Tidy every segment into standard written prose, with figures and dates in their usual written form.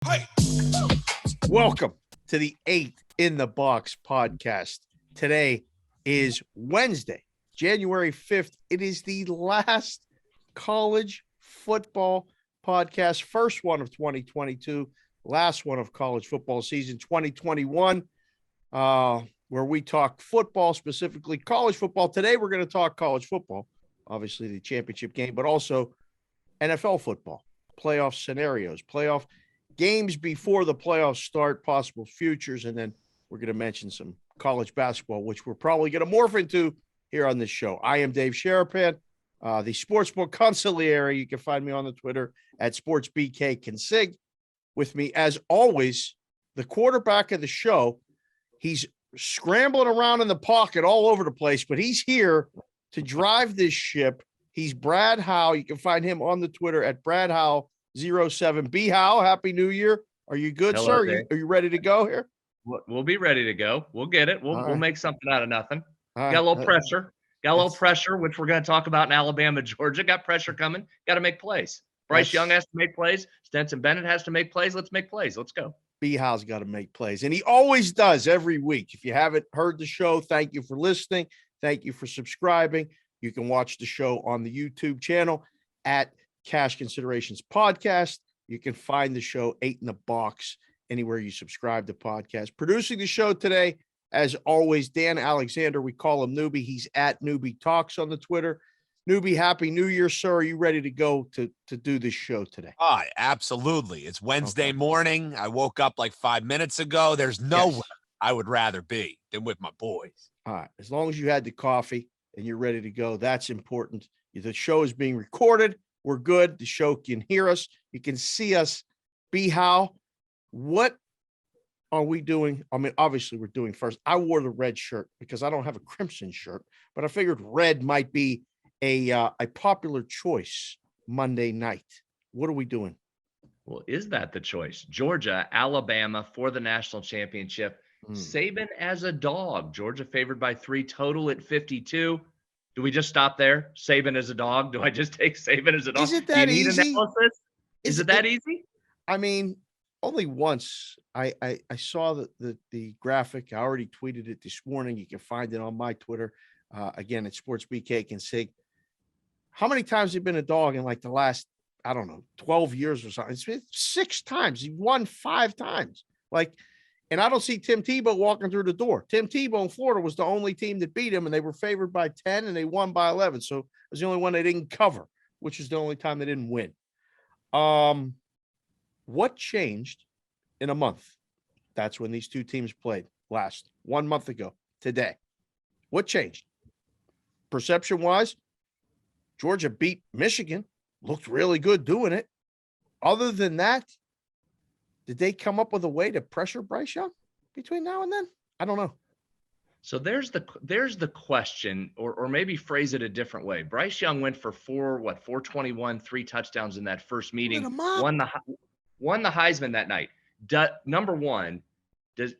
Hey. Welcome to the 8 in the Box podcast. Today is Wednesday, January 5th. It is the last college football podcast, first one of 2022, last one of college football season 2021, where we talk football, specifically college football. Today, we're going to talk college football, obviously the championship game, but also NFL football, playoff scenarios, playoff games before the playoffs start, possible futures, and then we're going to mention some college basketball, which we're probably going to morph into here on this show. I am Dave Sharapan, the sportsbook consigliere. You can find me on the Twitter at SportsBKConsig. With me, as always, the quarterback of the show. He's scrambling around in the pocket all over the place, but he's here to drive this ship. He's Brad Howe. You can find him on the Twitter at Brad Howe 07. B Howe, Happy New Year. Are you good, Hello, sir? Are you ready to go here? We'll be ready to go. We'll get it. We'll make something out of nothing. All Got a little right. pressure. Got a little pressure, which we're going to talk about in Alabama, Georgia. Got pressure coming. Got to make plays. Bryce Young has to make plays. Stenson Bennett has to make plays. Let's make plays. Let's go. B Howe's got to make plays, and he always does every week. If you haven't heard the show, thank you for listening. Thank you for subscribing. You can watch the show on the YouTube channel at Cash Considerations Podcast. You can find the show 8 in the Box anywhere you subscribe to podcasts. Producing the show today, as always, Dan Alexander. We call him Newbie. He's at Newbie Talks on the Twitter. Newbie, Happy New Year, sir. Are you ready to go to do this show today? Absolutely. It's Wednesday morning. I woke up like 5 minutes ago. There's nowhere I would rather be than with my boys. All right. As long as you had the coffee and you're ready to go, that's important. The show is being recorded. We're good. The show can hear us. You can see us. B Howe, what are we doing? I mean, obviously we're doing first. I wore the red shirt because I don't have a crimson shirt, but I figured red might be a popular choice Monday night. What are we doing? Well, is that the choice? Georgia, Alabama for the national championship. Saban as a dog. Georgia favored by 3, total at 52. Do we just stop there? Saban as a dog? Do I just take Saban as a dog? Is it that easy? Analysis? Is it that easy? I mean, only once I saw the graphic. I already tweeted it this morning. You can find it on my Twitter. Again, it's SportsBKConsig. How many times have you been a dog in like the last, 12 years or something? It's been 6 times. He won 5 times. And I don't see Tim Tebow walking through the door. Tim Tebow in Florida was the only team that beat him, and they were favored by 10, and they won by 11. So it was the only one they didn't cover, which is the only time they didn't win. What changed in a month? That's when these two teams played last 1 month ago today. What changed? Perception-wise, Georgia beat Michigan, looked really good doing it. Other than that, did they come up with a way to pressure Bryce Young between now and then? I don't know. So there's the question, or maybe phrase it a different way. Bryce Young went for 421, 3 touchdowns in that first meeting. Won the Heisman that night. Number one,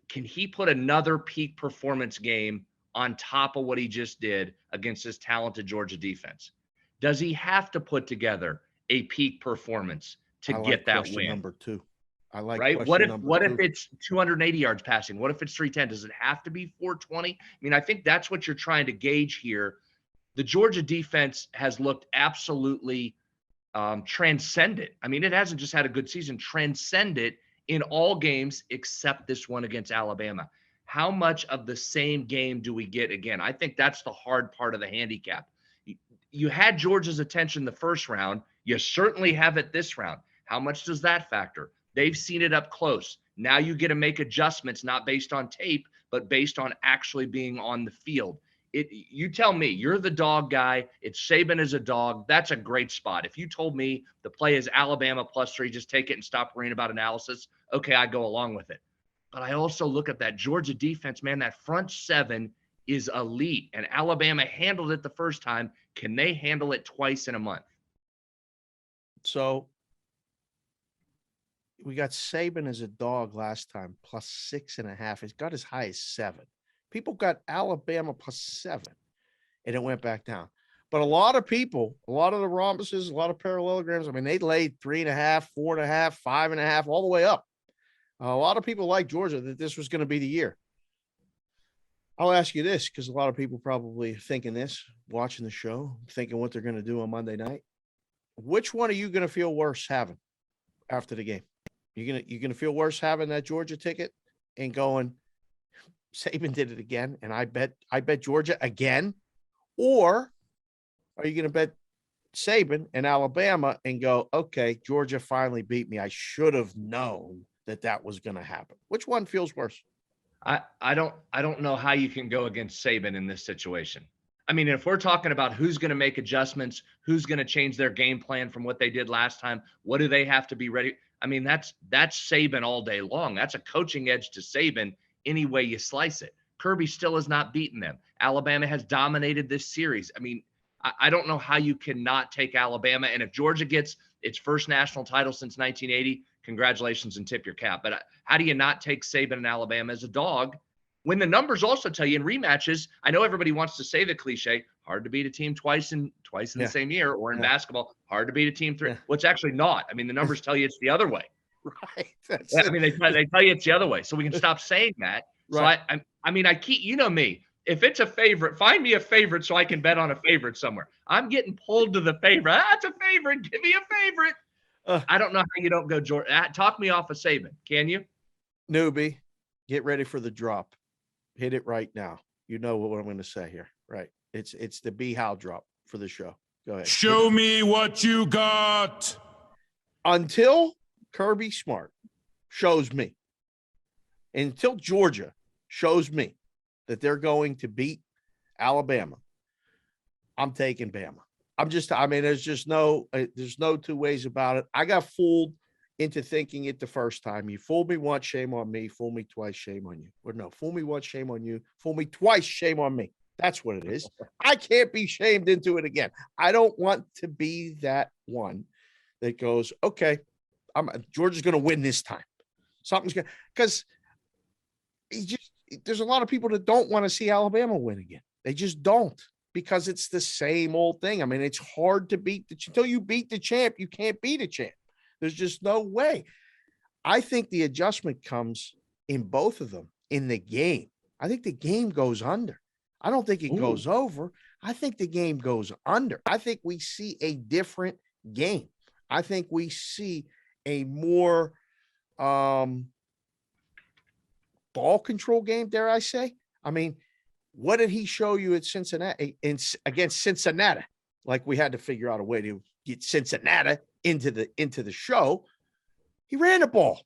can he put another peak performance game on top of what he just did against this talented Georgia defense? Does he have to put together a peak performance to get that win? Number 2. I like right. What if it's 280 yards passing? What if it's 310? Does it have to be 420? I mean, I think that's what you're trying to gauge here. The Georgia defense has looked absolutely transcendent. I mean, it hasn't just had a good season, transcendent in all games except this one against Alabama. How much of the same game do we get again? I think that's the hard part of the handicap. You had Georgia's attention the first round. You certainly have it this round. How much does that factor? They've seen it up close. Now you get to make adjustments, not based on tape, but based on actually being on the field. You tell me, you're the dog guy. It's Saban as a dog. That's a great spot. If you told me the play is Alabama +3, just take it and stop worrying about analysis, okay, I go along with it. But I also look at that Georgia defense, man, that front 7 is elite. And Alabama handled it the first time. Can they handle it twice in a month? So we got Saban as a dog last time, +6.5. It's got as high as 7. People got Alabama +7, and it went back down. But a lot of people, a lot of the rhombuses, a lot of parallelograms, I mean, they laid 3.5, 4.5, 5.5, all the way up. A lot of people like Georgia that this was going to be the year. I'll ask you this because a lot of people probably thinking this, watching the show, thinking what they're going to do on Monday night. Which one are you going to feel worse having after the game? You're gonna feel worse having that Georgia ticket and going, Saban did it again, and I bet Georgia again, or are you gonna bet Saban and Alabama and go, okay, Georgia finally beat me. I should have known that was going to happen. Which one feels worse? I don't know how you can go against Saban in this situation. I mean, if we're talking about who's going to make adjustments, who's going to change their game plan from what they did last time, what do they have to be ready? I mean, that's Saban all day long. That's a coaching edge to Saban any way you slice it. Kirby still has not beaten them. Alabama has dominated this series. I mean, I don't know how you cannot take Alabama. And if Georgia gets its first national title since 1980, congratulations and tip your cap. But how do you not take Saban and Alabama as a dog when the numbers also tell you in rematches? I know everybody wants to say the cliche, hard to beat a team twice in the same year, or in basketball, hard to beat a team three. Well, it's actually not. I mean, the numbers tell you it's the other way. Right. I mean, they tell you it's the other way. So we can stop saying that. Right. So I mean, I keep, you know me, if it's a favorite, find me a favorite so I can bet on a favorite somewhere. I'm getting pulled to the favorite. That's a favorite. Give me a favorite. I don't know how you don't go Georgia. Talk me off of Saban. Can you? Newbie, get ready for the drop. Hit it right now. You know what I'm going to say here, right? It's the B-How drop for the show. Go ahead. Show me what you got. Until Kirby Smart shows me, until Georgia shows me that they're going to beat Alabama, I'm taking Bama. There's no two ways about it. I got fooled into thinking it the first time. You fooled me once, shame on me. Fool me twice, shame on you. Or no, fool me once, shame on you. Fool me twice, shame on me. That's what it is. I can't be shamed into it again. I don't want to be that one that goes, okay, Georgia's going to win this time. Something's going to, because there's a lot of people that don't want to see Alabama win again. They just don't, because it's the same old thing. I mean, it's hard to beat until you beat the champ, you can't beat a champ. There's just no way. I think the adjustment comes in both of them in the game. I think the game goes under. I don't think it goes over. I think the game goes under. I think we see a different game. I think we see a more ball control game, dare I say. I mean, what did he show you at Cincinnati against Cincinnati? Like, we had to figure out a way to get Cincinnati into the show. He ran the ball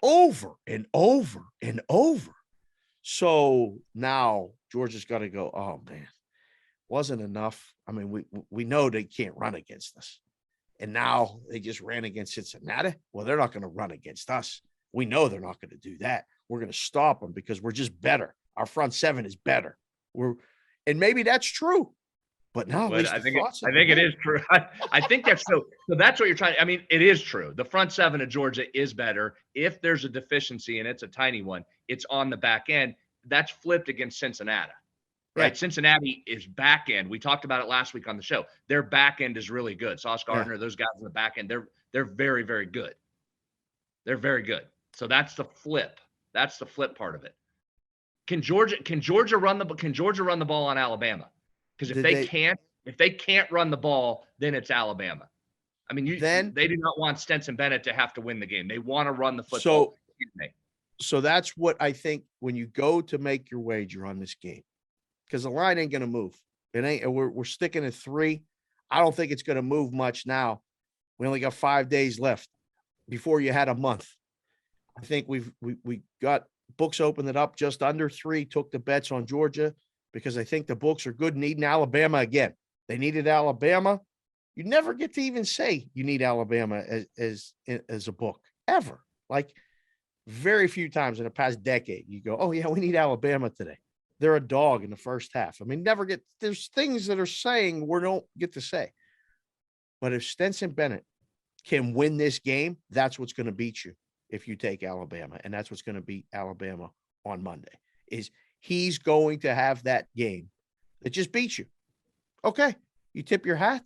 over and over and over. So now Georgia's got to go, oh man, wasn't enough. I mean, we know they can't run against us. And now they just ran against Cincinnati. Well, they're not going to run against us. We know they're not going to do that. We're going to stop them because we're just better. Our front seven is better. And maybe that's true. But now I think it is true. I think that's so that's what you're trying. I mean, it is true. The front seven of Georgia is better. If there's a deficiency, and it's a tiny one, it's on the back end. That's flipped against Cincinnati. Right? Yeah. Cincinnati is back end. We talked about it last week on the show. Their back end is really good. Sauce Gardner, those guys in the back end, they're very, very good. They're very good. So that's the flip. That's the flip part of it. Can Georgia run the ball on Alabama? Because if they can't run the ball, then it's Alabama. I mean, they do not want Stetson Bennett to have to win the game. They want to run the football. So that's what I think when you go to make your wager on this game, because the line ain't going to move. It ain't. We're sticking at 3. I don't think it's going to move much now. We only got 5 days left before you had a month. I think we got books opened it up just under 3, took the bets on Georgia, because I think the books are good, needing Alabama again. They needed Alabama. You never get to even say you need Alabama as a book, ever. Like, very few times in the past decade, you go, oh, yeah, we need Alabama today. They're a dog in the first half. I mean, there's things that are saying we don't get to say. But if Stetson Bennett can win this game, that's what's going to beat you if you take Alabama. And that's what's going to beat Alabama on Monday, is he's going to have that game that just beats you. Okay, you tip your hat,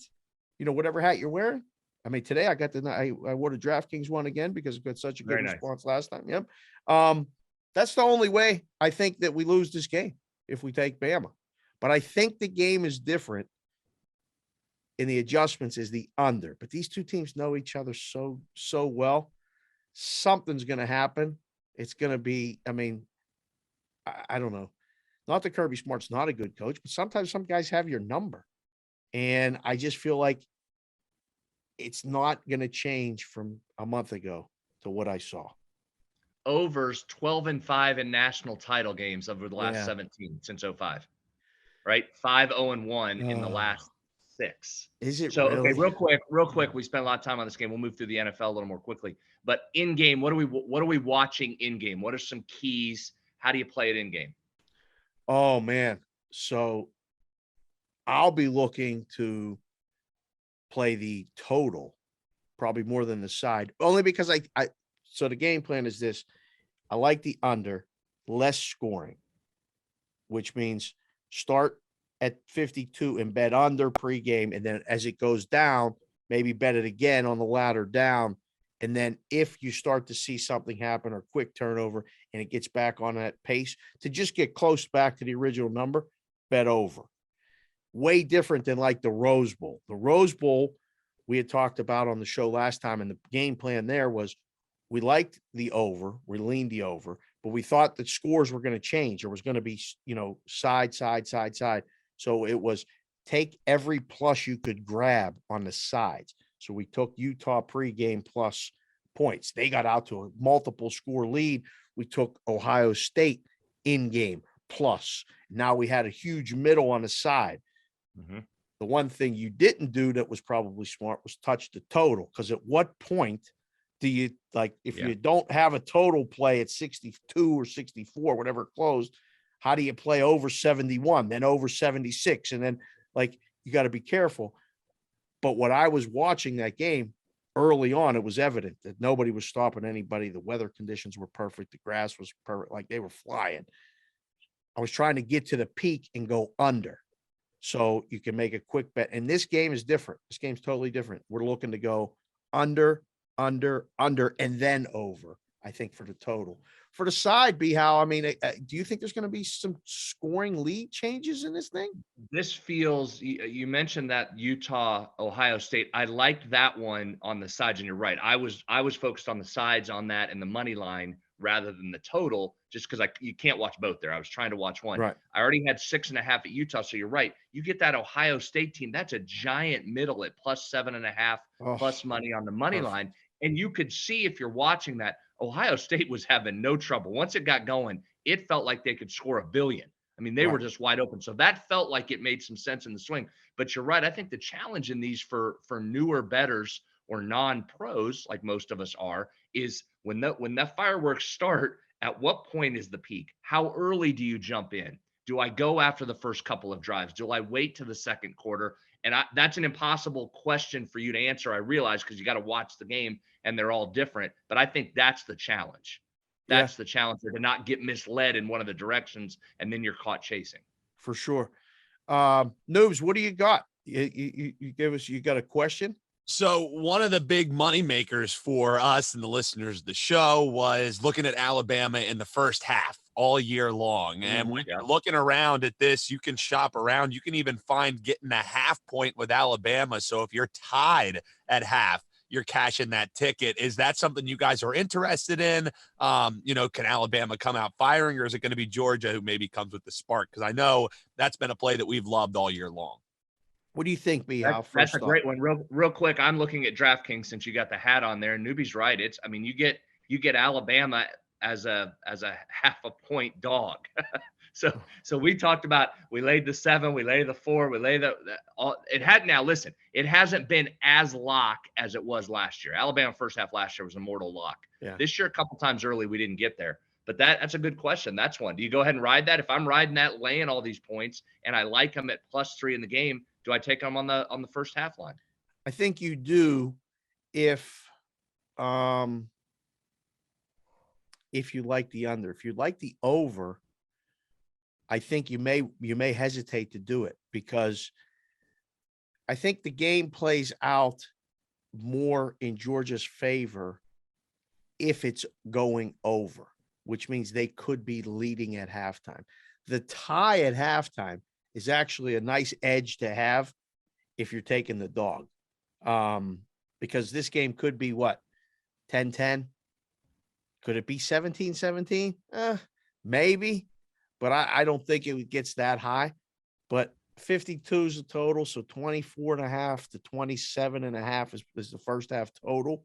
whatever hat you're wearing. I mean, today I got I wore the DraftKings one again because it got such a good Very nice. response last time. Yep. That's the only way I think that we lose this game if we take Bama. But I think the game is different in the adjustments is the under. But these two teams know each other so well. Something's going to happen. It's going to be, I mean, I don't know. Not that Kirby Smart's not a good coach, but sometimes some guys have your number. And I just feel like it's not going to change from a month ago to what I saw. Overs 12-5 in national title games over the last Yeah. 17 since 05. Right? 5-0-1 in the last 6. Is it So, really? okay, real quick. We spent a lot of time on this game. We'll move through the NFL a little more quickly. But in game, what are we watching in game? What are some keys? How do you play it in game? Oh man. So I'll be looking to play the total probably more than the side, only because so the game plan is this. I like the under, less scoring, which means start at 52 and bet under pregame. And then as it goes down, maybe bet it again on the ladder down. And then if you start to see something happen or quick turnover and it gets back on that pace to just get close back to the original number, bet over. Way different than like the Rose Bowl. The Rose Bowl we had talked about on the show last time, and the game plan there was we liked the over, we leaned the over, but we thought that scores were going to change. There was going to be, side. So it was take every plus you could grab on the sides. So we took Utah pregame plus points. They got out to a multiple score lead. We took Ohio State in game plus. Now we had a huge middle on the side. Mm-hmm. The one thing you didn't do that was probably smart was touch the total. Because at what point do you if you don't have a total play at 62 or 64, whatever it closed, how do you play over 71, then over 76? And then you got to be careful. But what I was watching that game early on, it was evident that nobody was stopping anybody. The weather conditions were perfect. The grass was perfect. Like they were flying. I was trying to get to the peak and go under. So you can make a quick bet. And this game is different. This game's totally different. We're looking to go under, and then over, I think, for the total. For the side, B-How, I mean, do you think there's going to be some scoring lead changes in this thing? This feels, you mentioned that Utah, Ohio State. I liked that one on the sides, and you're right. I was focused on the sides on that and the money line rather than the total, just because you can't watch both there. I was trying to watch one. Right. I already had 6.5 at Utah, so you're right. You get that Ohio State team, that's a giant middle at plus 7.5, plus money on the money line. And you could see if you're watching that, Ohio State was having no trouble. Once it got going, it felt like they could score 1 billion. I mean, they were just wide open. So that felt like it made some sense in the swing. But you're right. I think the challenge in these for newer bettors or non-pros, like most of us are, is when the fireworks start, at what point is the peak? How early do you jump in? Do I go after the first couple of drives? Do I wait to the second quarter? And that's an impossible question for you to answer, I realize, because you got to watch the game and they're all different. But I think that's the challenge. That's the challenge, to not get misled in one of the directions and then you're caught chasing. For sure. Noobs, what do you got? You give us, you got a question? So one of the big money makers for us and the listeners of the show was looking at Alabama in the first half all year long. And when you're looking around at this, you can shop around. You can even find getting a half point with Alabama. So if you're tied at half, you're cashing that ticket. Is that something you guys are interested in? Can Alabama come out firing, or is it going to be Georgia who maybe comes with the spark? Because I know that's been a play that we've loved all year long. What do you think, B-How? That's a great one. Real quick, I'm looking at DraftKings since you got the hat on there. Newbie's right. You get Alabama as a half a point dog. So we talked about, we laid the 7, we laid the 4, we laid it hasn't been as lock as it was last year. Alabama first half last year was a mortal lock. Yeah. This year, a couple times early, we didn't get there. But that's a good question. That's one. Do you go ahead and ride that? If I'm riding that, laying all these points, and I like them at +3 in the game, do I take them on the first half line? I think you do if you like the under. If you like the over, I think you may hesitate to do it, because I think the game plays out more in Georgia's favor if it's going over, which means they could be leading at halftime. The tie at halftime is actually a nice edge to have if you're taking the dog. Because this game could be what? 10-10? Could it be 17-17? Maybe, but I don't think it gets that high. But 52 is the total, so 24.5 to 27.5 is the first half total.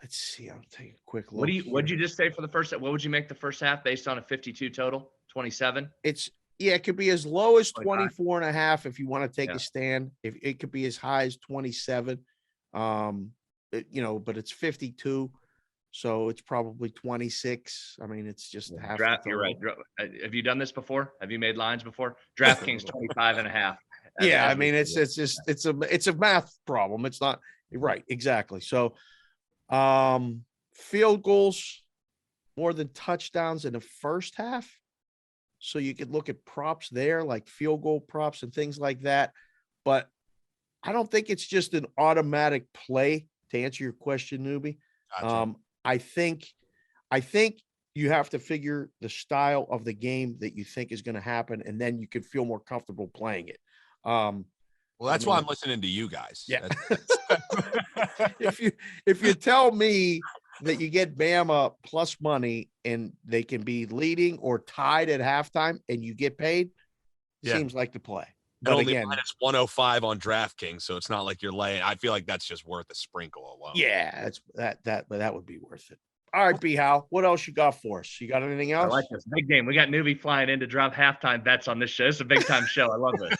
Let's see. I'll take a quick look. What'd you just say for the first half? What would you make the first half based on a 52 total? 27? It could be as low as 24.5 if you want to take a stand. If it could be as high as 27. But it's 52. So it's probably 26. I mean, it's just half. You're right. Have you done this before? Have you made lines before? DraftKings 25.5. Yeah, I mean, it's a math problem. It's not right. Exactly. So, field goals more than touchdowns in the first half. So you could look at props there, like field goal props and things like that. But I don't think it's just an automatic play to answer your question, newbie. Gotcha. I think you have to figure the style of the game that you think is going to happen, and then you can feel more comfortable playing it. Well, that's why I'm listening to you guys. Yeah. If you tell me that you get Bama plus money and they can be leading or tied at halftime and you get paid, seems like the play. But only again, minus 105 on DraftKings, so it's not like you're laying. I feel like that's just worth a sprinkle alone. Yeah, that would be worth it. All right, B. How? What else you got for us? You got anything else? I like this big game. We got newbie flying in to drop halftime bets on this show. It's a big time show. I love this.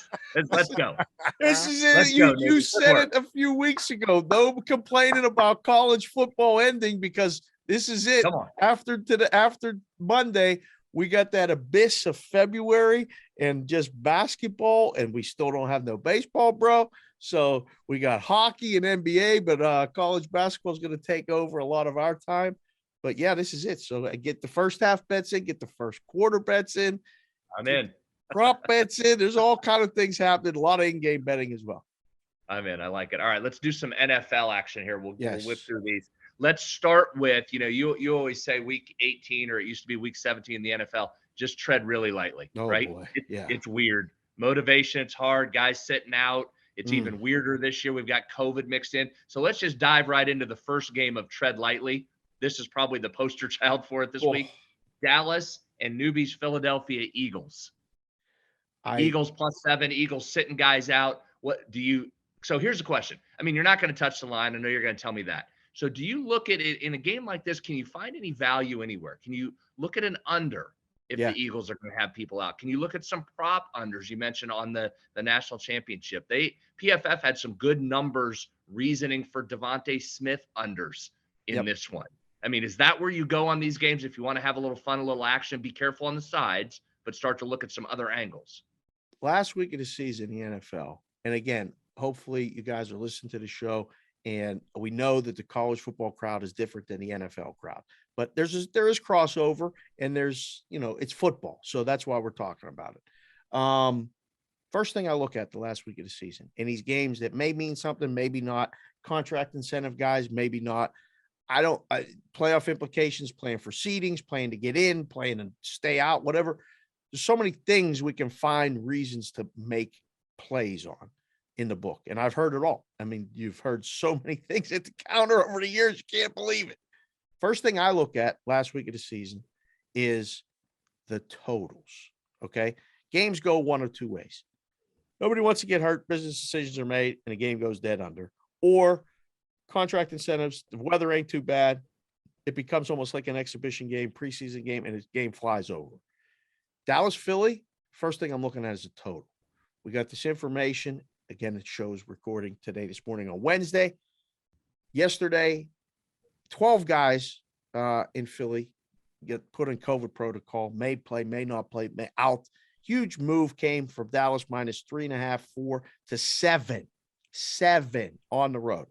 Let's go. This is it. You said it a few weeks ago. No complaining about college football ending because this is it. Come on. After Monday, we got that abyss of February and just basketball, and we still don't have no baseball, bro. So we got hockey and NBA, but college basketball is going to take over a lot of our time. But yeah, this is it. So I get the first half bets in, get the first quarter bets in. I'm in. Prop bets in. There's all kind of things happening. A lot of in-game betting as well. I'm in. I like it. All right, let's do some NFL action here. We'll whip through these. Let's start with, you always say week 18, or it used to be week 17 in the NFL. Just tread really lightly, right? Boy. It's weird. Motivation, it's hard. Guys sitting out. It's even weirder this year. We've got COVID mixed in. So let's just dive right into the first game of tread lightly. This is probably the poster child for it this week. Dallas and newbies Philadelphia Eagles. Eagles +7. Eagles sitting guys out. So here's the question. I mean, you're not going to touch the line. I know you're going to tell me that. So do you look at it in a game like this? Can you find any value anywhere? Can you look at an under if the Eagles are going to have people out? Can you look at some prop unders you mentioned on the national championship? PFF had some good numbers reasoning for Devontae Smith unders in this one. I mean, is that where you go on these games if you want to have a little fun, a little action? Be careful on the sides, but start to look at some other angles. Last week of the season, the NFL, and again, hopefully you guys are listening to the show, and we know that the college football crowd is different than the NFL crowd, but there is crossover, and there's, it's football. So that's why we're talking about it. First thing I look at the last week of the season, and these games that may mean something, maybe not, contract incentive guys, maybe not. Playoff implications, playing for seedings, playing to get in, playing to stay out, whatever. There's so many things we can find reasons to make plays on in the book. And I've heard it all. I mean, you've heard so many things at the counter over the years. You can't believe it. First thing I look at last week of the season is the totals. Okay. Games go one of two ways. Nobody wants to get hurt. Business decisions are made and the game goes dead under, or contract incentives. The weather ain't too bad. It becomes almost like an exhibition game, preseason game, and the game flies over. Dallas, Philly, first thing I'm looking at is the total. We got this information. Again, it shows recording this morning on Wednesday. Yesterday, 12 guys in Philly get put in COVID protocol, may play, may not play, may out. Huge move came from Dallas -3.5, 4 to 7 on the road.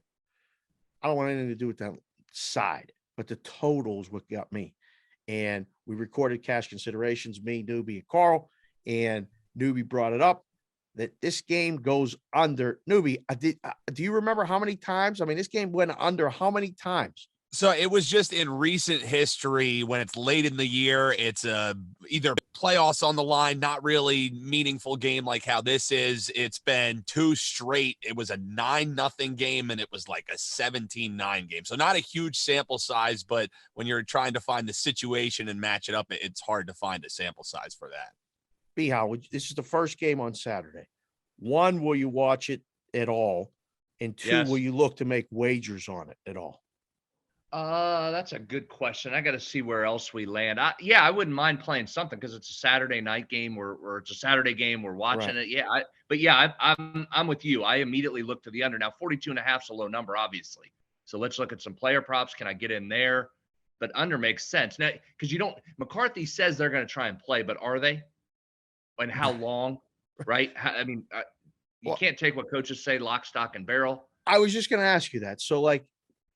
I don't want anything to do with that side, but the totals what got me. And we recorded cash considerations, me, Newbie, and Carl, and Newbie brought it up. that this game goes under. Newbie, do you remember how many times? I mean, this game went under how many times? So it was just in recent history when it's late in the year, it's either playoffs on the line, not really meaningful game like how this is. It's been 2 straight. It was a 9-0 game and it was like a 17-9 game. So not a huge sample size, but when you're trying to find the situation and match it up, it's hard to find a sample size for that. B, how this is the first game on Saturday. 1, will you watch it at all? And 2, Yes. will you look to make wagers on it at all? That's a good question. I got to see where else we land. I wouldn't mind playing something because it's a Saturday night game or it's a Saturday game. We're watching it. Yeah. I'm with you. I immediately look to the under. Now, 42.5 is a low number, obviously. So let's look at some player props. Can I get in there? But under makes sense now because McCarthy says they're going to try and play, but are they? And how long? Right? You can't take what coaches say, lock, stock, and barrel. I was just going to ask you that. So, like,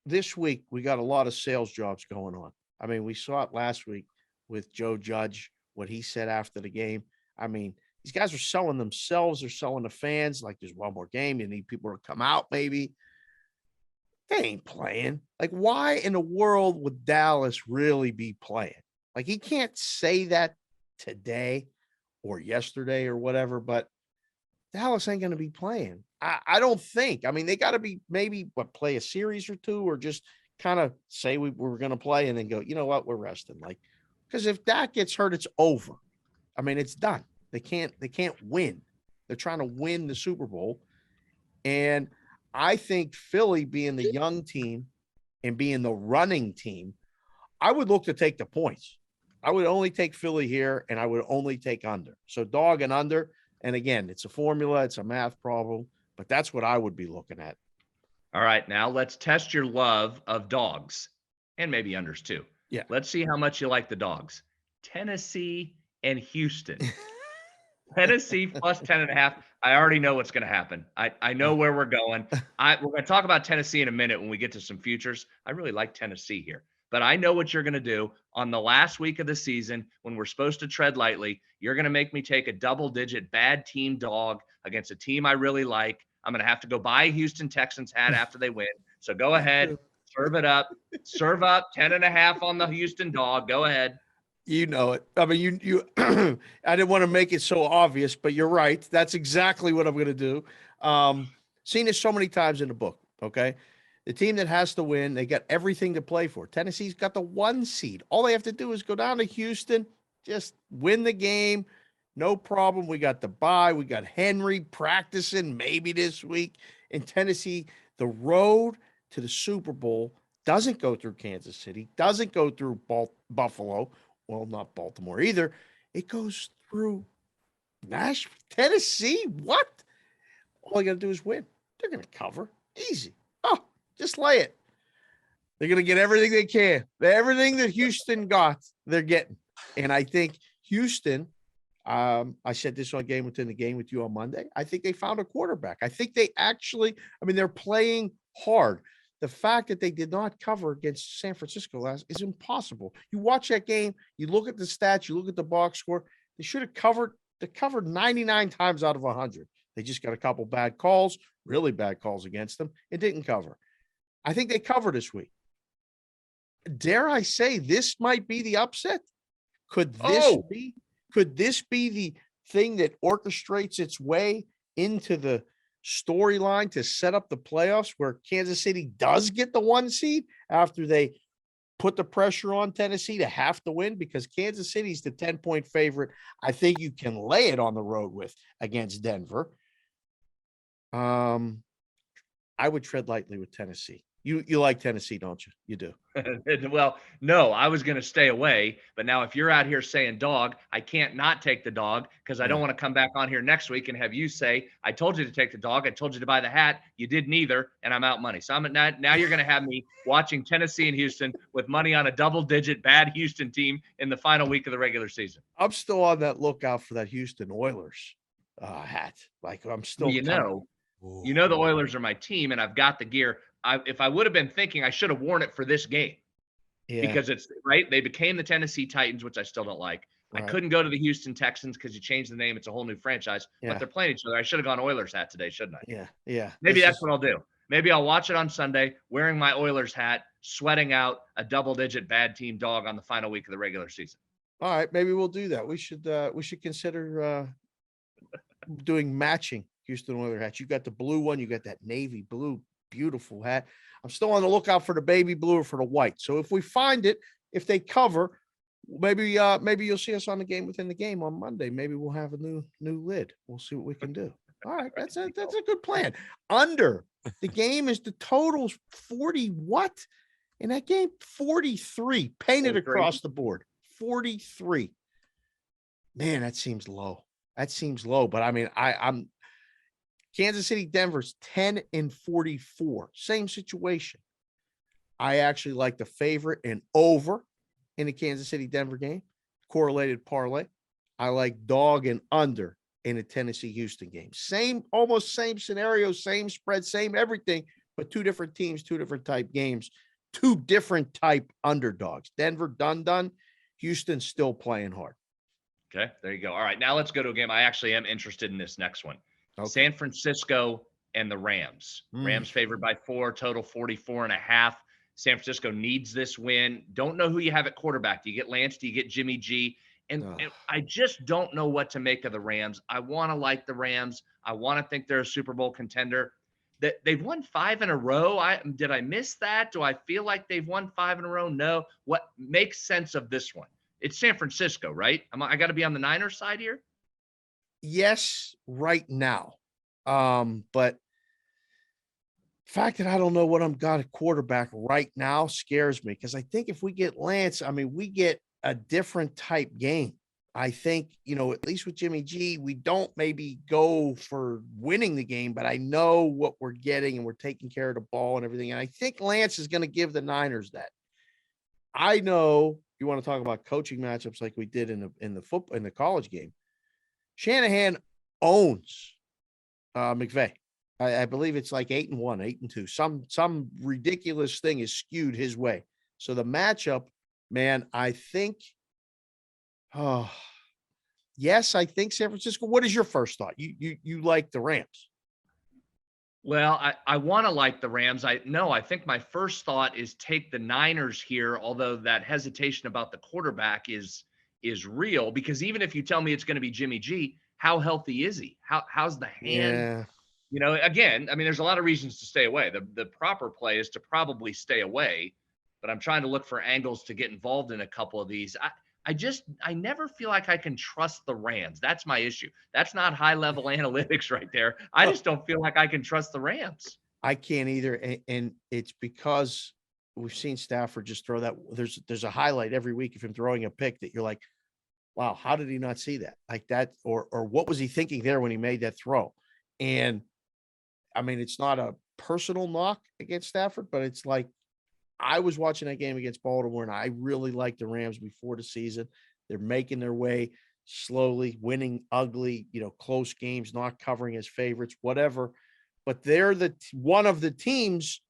this week, we got a lot of sales jobs going on. I mean, we saw it last week with Joe Judge, what he said after the game. I mean, these guys are selling themselves. They're selling the fans. Like, there's one more game. You need people to come out, maybe. They ain't playing. Like, why in the world would Dallas really be playing? Like, he can't say that today or yesterday or whatever, but Dallas ain't going to be playing. I don't think. I mean, they got to be maybe play a series or 2 or just kind of say we're going to play and then go, you know what, we're resting. Like, because if Dak gets hurt, it's over. I mean, it's done. They can't win. They're trying to win the Super Bowl. And I think Philly being the young team and being the running team, I would look to take the points. I would only take Philly here and I would only take under. So dog and under. And again, it's a formula. It's a math problem. But that's what I would be looking at. All right, now let's test your love of dogs and maybe unders too. Yeah. Let's see how much you like the dogs. Tennessee and Houston. Tennessee plus 10.5. I already know what's going to happen. I know where we're going. We're going to talk about Tennessee in a minute when we get to some futures. I really like Tennessee here. But I know what you're going to do on the last week of the season when we're supposed to tread lightly. You're going to make me take a double-digit bad team dog against a team I really like. I'm going to have to go buy a Houston Texans hat after they win. So go ahead, serve it up. Serve up 10.5 on the Houston dog. Go ahead. You know it. I mean, you I didn't want to make it so obvious, but you're right. That's exactly what I'm going to do. Seen this so many times in the book, okay? The team that has to win, they got everything to play for. Tennessee's got the 1 seed. All they have to do is go down to Houston, just win the game. No problem. We got the bye. We got Henry practicing maybe this week. In Tennessee, the road to the Super Bowl doesn't go through Kansas City, doesn't go through Buffalo. Well, not Baltimore either. It goes through Nashville, Tennessee. What? All you got to do is win. They're going to cover. Easy. Oh, just lay it. They're going to get everything they can. Everything that Houston got, they're getting. And I think Houston, I said this on Game Within the Game with you on Monday. I think they found a quarterback. I think they actually, they're playing hard. The fact that they did not cover against San Francisco last is impossible. You watch that game, you look at the stats, you look at the box score. They should have covered. They covered 99 times out of 100. They just got a couple bad calls, really bad calls against them. It didn't cover. I think they cover this week. Dare I say this might be the upset? Could this be the thing that orchestrates its way into the storyline to set up the playoffs where Kansas City does get the 1 seed after they put the pressure on Tennessee to have to win? Because Kansas City's the 10-point favorite. I think you can lay it on the road with against Denver. I would tread lightly with Tennessee. You like Tennessee, don't you? You do. Well, no, I was going to stay away. But now if you're out here saying dog, I can't not take the dog because I don't want to come back on here next week and have you say, I told you to take the dog. I told you to buy the hat. You did neither, and I'm out money. So now you're going to have me watching Tennessee and Houston with money on a double-digit bad Houston team in the final week of the regular season. I'm still on that lookout for that Houston Oilers hat. Like, I'm still the Oilers are my team, and I've got the gear. If I would have been thinking, I should have worn it for this game because it's right. They became the Tennessee Titans, which I still don't like. I couldn't go to the Houston Texans because you changed the name. It's a whole new franchise, but they're playing each other. I should have gone Oilers hat today, shouldn't I? Yeah. Maybe that's what I'll do. Maybe I'll watch it on Sunday, wearing my Oilers hat, sweating out a double-digit bad team dog on the final week of the regular season. All right, maybe we'll do that. We should consider doing matching Houston Oilers hats. You got the blue one, you got that navy blue, beautiful hat. I'm still on the lookout for the baby blue or for the white. So if we find it, if they cover, maybe you'll see us on the Game Within the Game on Monday. Maybe we'll have a new lid. We'll see what we can do. All right, that's a good plan. Under the game is the totals 40 what? In that game, 43 painted 43. across the board. 43. Man, that seems low. But I mean, I'm Kansas City, Denver's 10-44. Same situation. I actually like the favorite and over in the Kansas City Denver game. Correlated parlay. I like dog and under in the Tennessee Houston game. Almost same scenario, same spread, same everything, but two different teams, two different type games, two different type underdogs. Denver done. Houston still playing hard. Okay, there you go. All right, now let's go to a game. I actually am interested in this next one. Okay. San Francisco and the Rams. Rams favored by 4, total 44.5. San Francisco needs this win. Don't know who you have at quarterback. Do you get Lance? Do you get Jimmy G? And I just don't know what to make of the Rams. I want to like the Rams. I want to think they're a Super Bowl contender. They've won 5 in a row. Did I miss that? Do I feel like they've won 5 in a row? No. What makes sense of this one? It's San Francisco, right? I got to be on the Niners side here? Yes, right now. But the fact that I don't know what I'm got at quarterback right now scares me, because I think if we get Lance, I mean, we get a different type game. I think, at least with Jimmy G, we don't maybe go for winning the game, but I know what we're getting and we're taking care of the ball and everything. And I think Lance is going to give the Niners that. I know you want to talk about coaching matchups like we did in the college game. Shanahan owns McVay. I believe it's like 8-1, 8-2. Some ridiculous thing is skewed his way. So the matchup, man, I think, yes, I think San Francisco. What is your first thought? You like the Rams? Well, I want to like the Rams. I think my first thought is take the Niners here, although that hesitation about the quarterback is real, because even if you tell me it's going to be Jimmy G, how healthy is he? How's the hand? Yeah. Again, I mean, there's a lot of reasons to stay away. The proper play is to probably stay away, but I'm trying to look for angles to get involved in a couple of these. I never feel like I can trust the Rams. That's my issue. That's not high level analytics right there. I just don't feel like I can trust the Rams. I can't either. And it's because we've seen Stafford just throw that. There's a highlight every week of him throwing a pick that you're like, wow, how did he not see that? Like that, or what was he thinking there when he made that throw? And I mean, it's not a personal knock against Stafford, but it's like, I was watching that game against Baltimore, and I really liked the Rams before the season. They're making their way slowly, winning ugly, close games, not covering as favorites, whatever. But they're one of the teams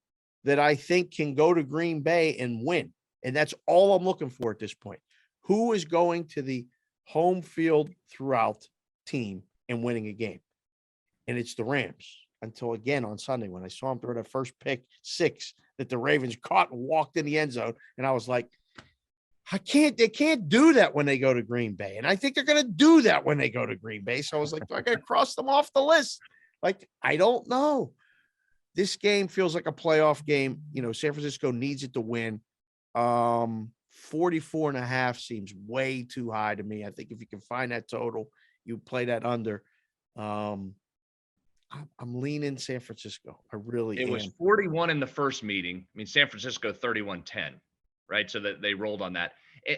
that I think can go to Green Bay and win. And that's all I'm looking for at this point. Who is going to the home field throughout team and winning a game? And it's the Rams. Until again on Sunday when I saw him throw that first pick 6 that the Ravens caught and walked in the end zone. And I was like, they can't do that when they go to Green Bay. And I think they're going to do that when they go to Green Bay. So I was like, I got to cross them off the list. Like, I don't know. This game feels like a playoff game. San Francisco needs it to win. 44.5 seems way too high to me. I think if you can find that total, you play that under. I'm leaning San Francisco. I really am. It was 41 in the first meeting. I mean, San Francisco 31-10, right? So that they rolled on that.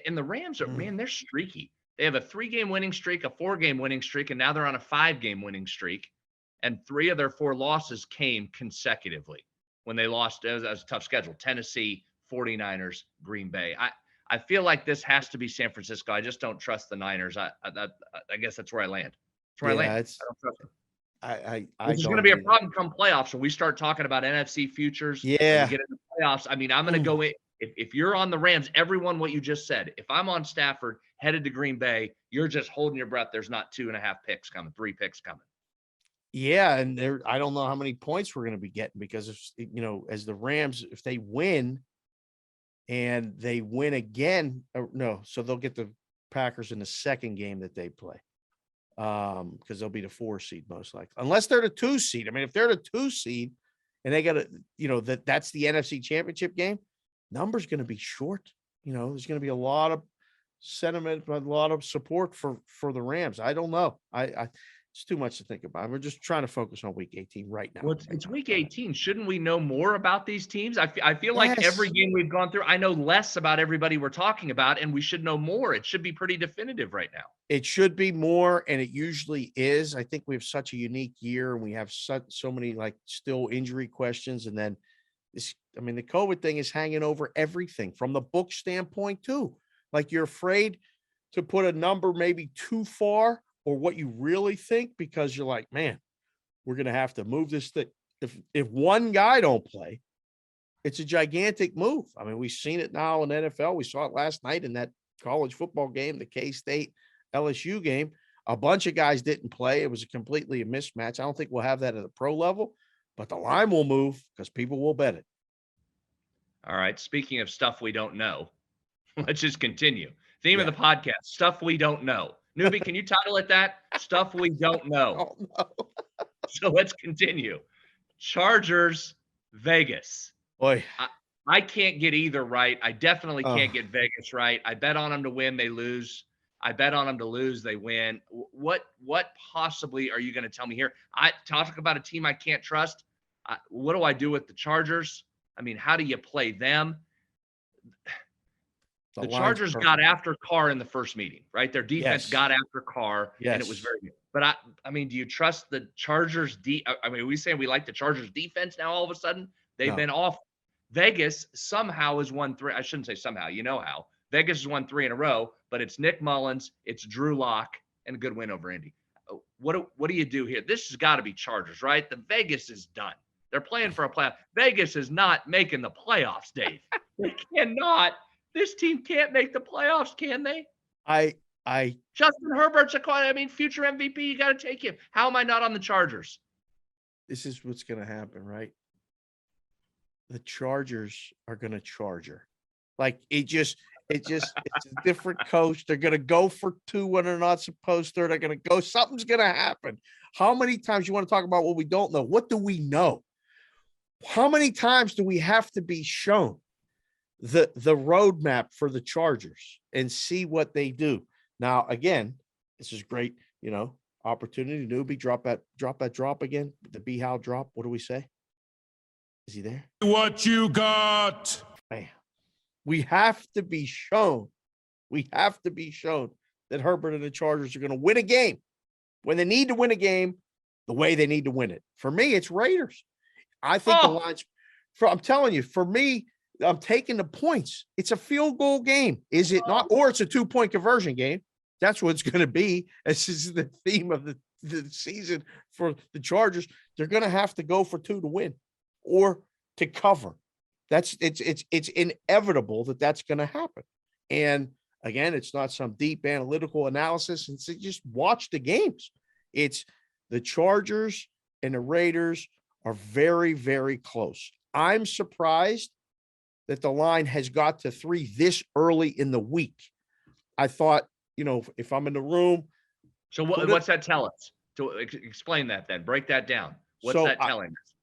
And the Rams man, they're streaky. They have a 3-game winning streak, a 4-game winning streak, and now they're on a 5-game winning streak. And 3 of their 4 losses came consecutively when they lost. It was a tough schedule. Tennessee, 49ers, Green Bay. I feel like this has to be San Francisco. I just don't trust the Niners. I guess that's where I land. That's where I land. I don't trust them. This is going to be a problem come playoffs when we start talking about NFC futures. Yeah. We get into playoffs. I mean, I'm going to go in. If you're on the Rams, everyone, what you just said, if I'm on Stafford headed to Green Bay, you're just holding your breath. There's not 2.5 picks coming, 3 picks coming. Yeah, and I don't know how many points we're going to be getting because as the Rams, if they win and they win again, so they'll get the Packers in the second game that they play. Because they'll be the 4 seed most likely, unless they're the 2 seed. I mean, if they're the 2 seed and they got to, that's the NFC Championship game, number's going to be short. There's going to be a lot of sentiment, a lot of support for the Rams. I don't know. It's too much to think about. We're just trying to focus on week 18 right now. Well, it's week 18. Shouldn't we know more about these teams? I feel like every game we've gone through, I know less about everybody we're talking about, and we should know more. It should be pretty definitive right now. It should be more, and it usually is. I think we have such a unique year, and we have so many still injury questions, and then the COVID thing is hanging over everything from the book standpoint too. You're afraid to put a number maybe too far or what you really think, because you're like, man, we're going to have to move this thing. If one guy don't play, it's a gigantic move. I mean, we've seen it now in NFL. We saw it last night in that college football game, the K-State LSU game. A bunch of guys didn't play. It was completely a mismatch. I don't think we'll have that at the pro level, but the line will move because people will bet it. All right. Speaking of stuff we don't know, let's just continue. Theme of the podcast, stuff we don't know. Newbie, can you title it that? Stuff we don't know. Oh, no. So let's continue. Chargers, Vegas. Boy, I can't get either right. I definitely can't get Vegas right. I bet on them to win, they lose. I bet on them to lose, they win. What possibly are you going to tell me here? Talk about a team I can't trust. What do I do with the Chargers? I mean, how do you play them? The Chargers got after Carr in the first meeting, right? Their defense got after Carr, and it was very good. But I mean, do you trust the Chargers? I mean, are we saying we like the Chargers defense now all of a sudden? They've been awful. Vegas somehow has won 3. I shouldn't say somehow. You know how. Vegas has won 3 in a row, but it's Nick Mullins, it's Drew Lock, and a good win over Indy. What do you do here? This has got to be Chargers, right? The Vegas is done. They're playing for a playoff. Vegas is not making the playoffs, Dave. They cannot. This team can't make the playoffs, can they? Justin Herbert's future MVP. You got to take him. How am I not on the Chargers? This is what's going to happen, right? The Chargers are going to charger. It's a different coach. They're going to go for 2 when they're not supposed to. They're going to go. Something's going to happen. How many times you want to talk about what we don't know? What do we know? How many times do we have to be shown the roadmap for the Chargers and see what they do? Now, again, this is great, opportunity. Newbie, drop that drop again. The B-How drop. What do we say? Is he there? What you got? Man, we have to be shown. We have to be shown that Herbert and the Chargers are going to win a game when they need to win a game the way they need to win it. For me, it's Raiders. I think the line's I'm telling you, for me, I'm taking the points. It's a field goal game, is it not? Or it's a 2-point conversion game. That's what it's going to be. This is the theme of the season for the Chargers. They're going to have to go for 2 to win or to cover. It's inevitable that that's going to happen. And again, it's not some deep analytical analysis. It's just watch the games. It's the Chargers and the Raiders are very, very close. I'm surprised that the line has got to 3 this early in the week. I thought, if I'm in the room. So what's that tell us? To explain that then. Break that down. What's that telling us?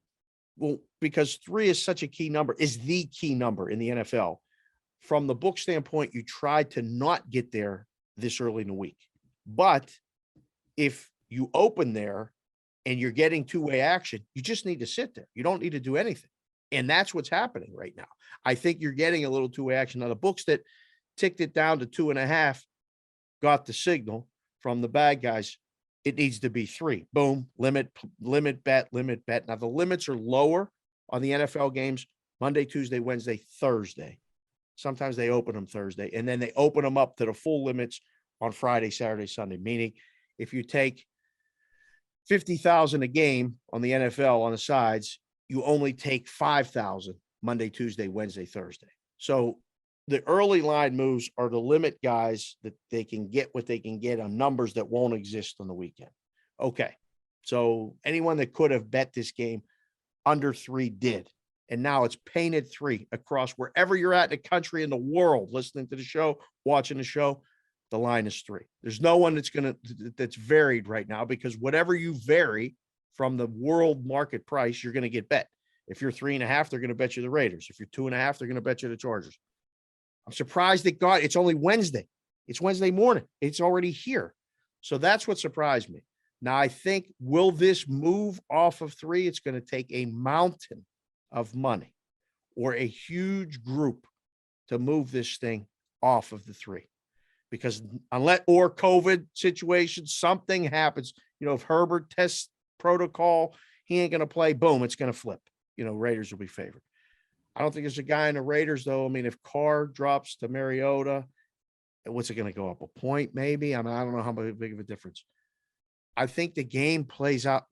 Well, because 3 is such a key number, is the key number in the NFL. From the book standpoint, you try to not get there this early in the week. But if you open there and you're getting 2-way action, you just need to sit there. You don't need to do anything. And that's what's happening right now. I think you're getting a little 2-way action. Now, the books that ticked it down to 2.5 got the signal from the bad guys. It needs to be 3. Boom, limit bet. Now, the limits are lower on the NFL games Monday, Tuesday, Wednesday, Thursday. Sometimes they open them Thursday, and then they open them up to the full limits on Friday, Saturday, Sunday. Meaning, if you take 50,000 a game on the NFL on the sides, you only take 5,000 Monday, Tuesday, Wednesday, Thursday. So the early line moves are the limit guys that they can get what they can get on numbers that won't exist on the weekend. Okay. So anyone that could have bet this game under 3 did. And now it's painted 3 across wherever you're at in the country, in the world, listening to the show, watching the show. The line is 3. There's no one that's varied right now, because whatever you vary from the world market price, you're going to get bet. If you're 3.5, they're going to bet you the Raiders. If you're 2.5, they're going to bet you the Chargers. I'm surprised it's only Wednesday. It's Wednesday morning. It's already here. So that's what surprised me. Now, I think, will this move off of 3? It's going to take a mountain of money or a huge group to move this thing off of the 3, because unless, or COVID situation, something happens, if Herbert tests protocol, he ain't going to play, boom, it's going to flip. Raiders will be favored. I don't think there's a guy in the Raiders, though. I mean, if Carr drops to Mariota, what's it going to go up a point? Maybe. I don't know how big of a difference. I think the game plays out.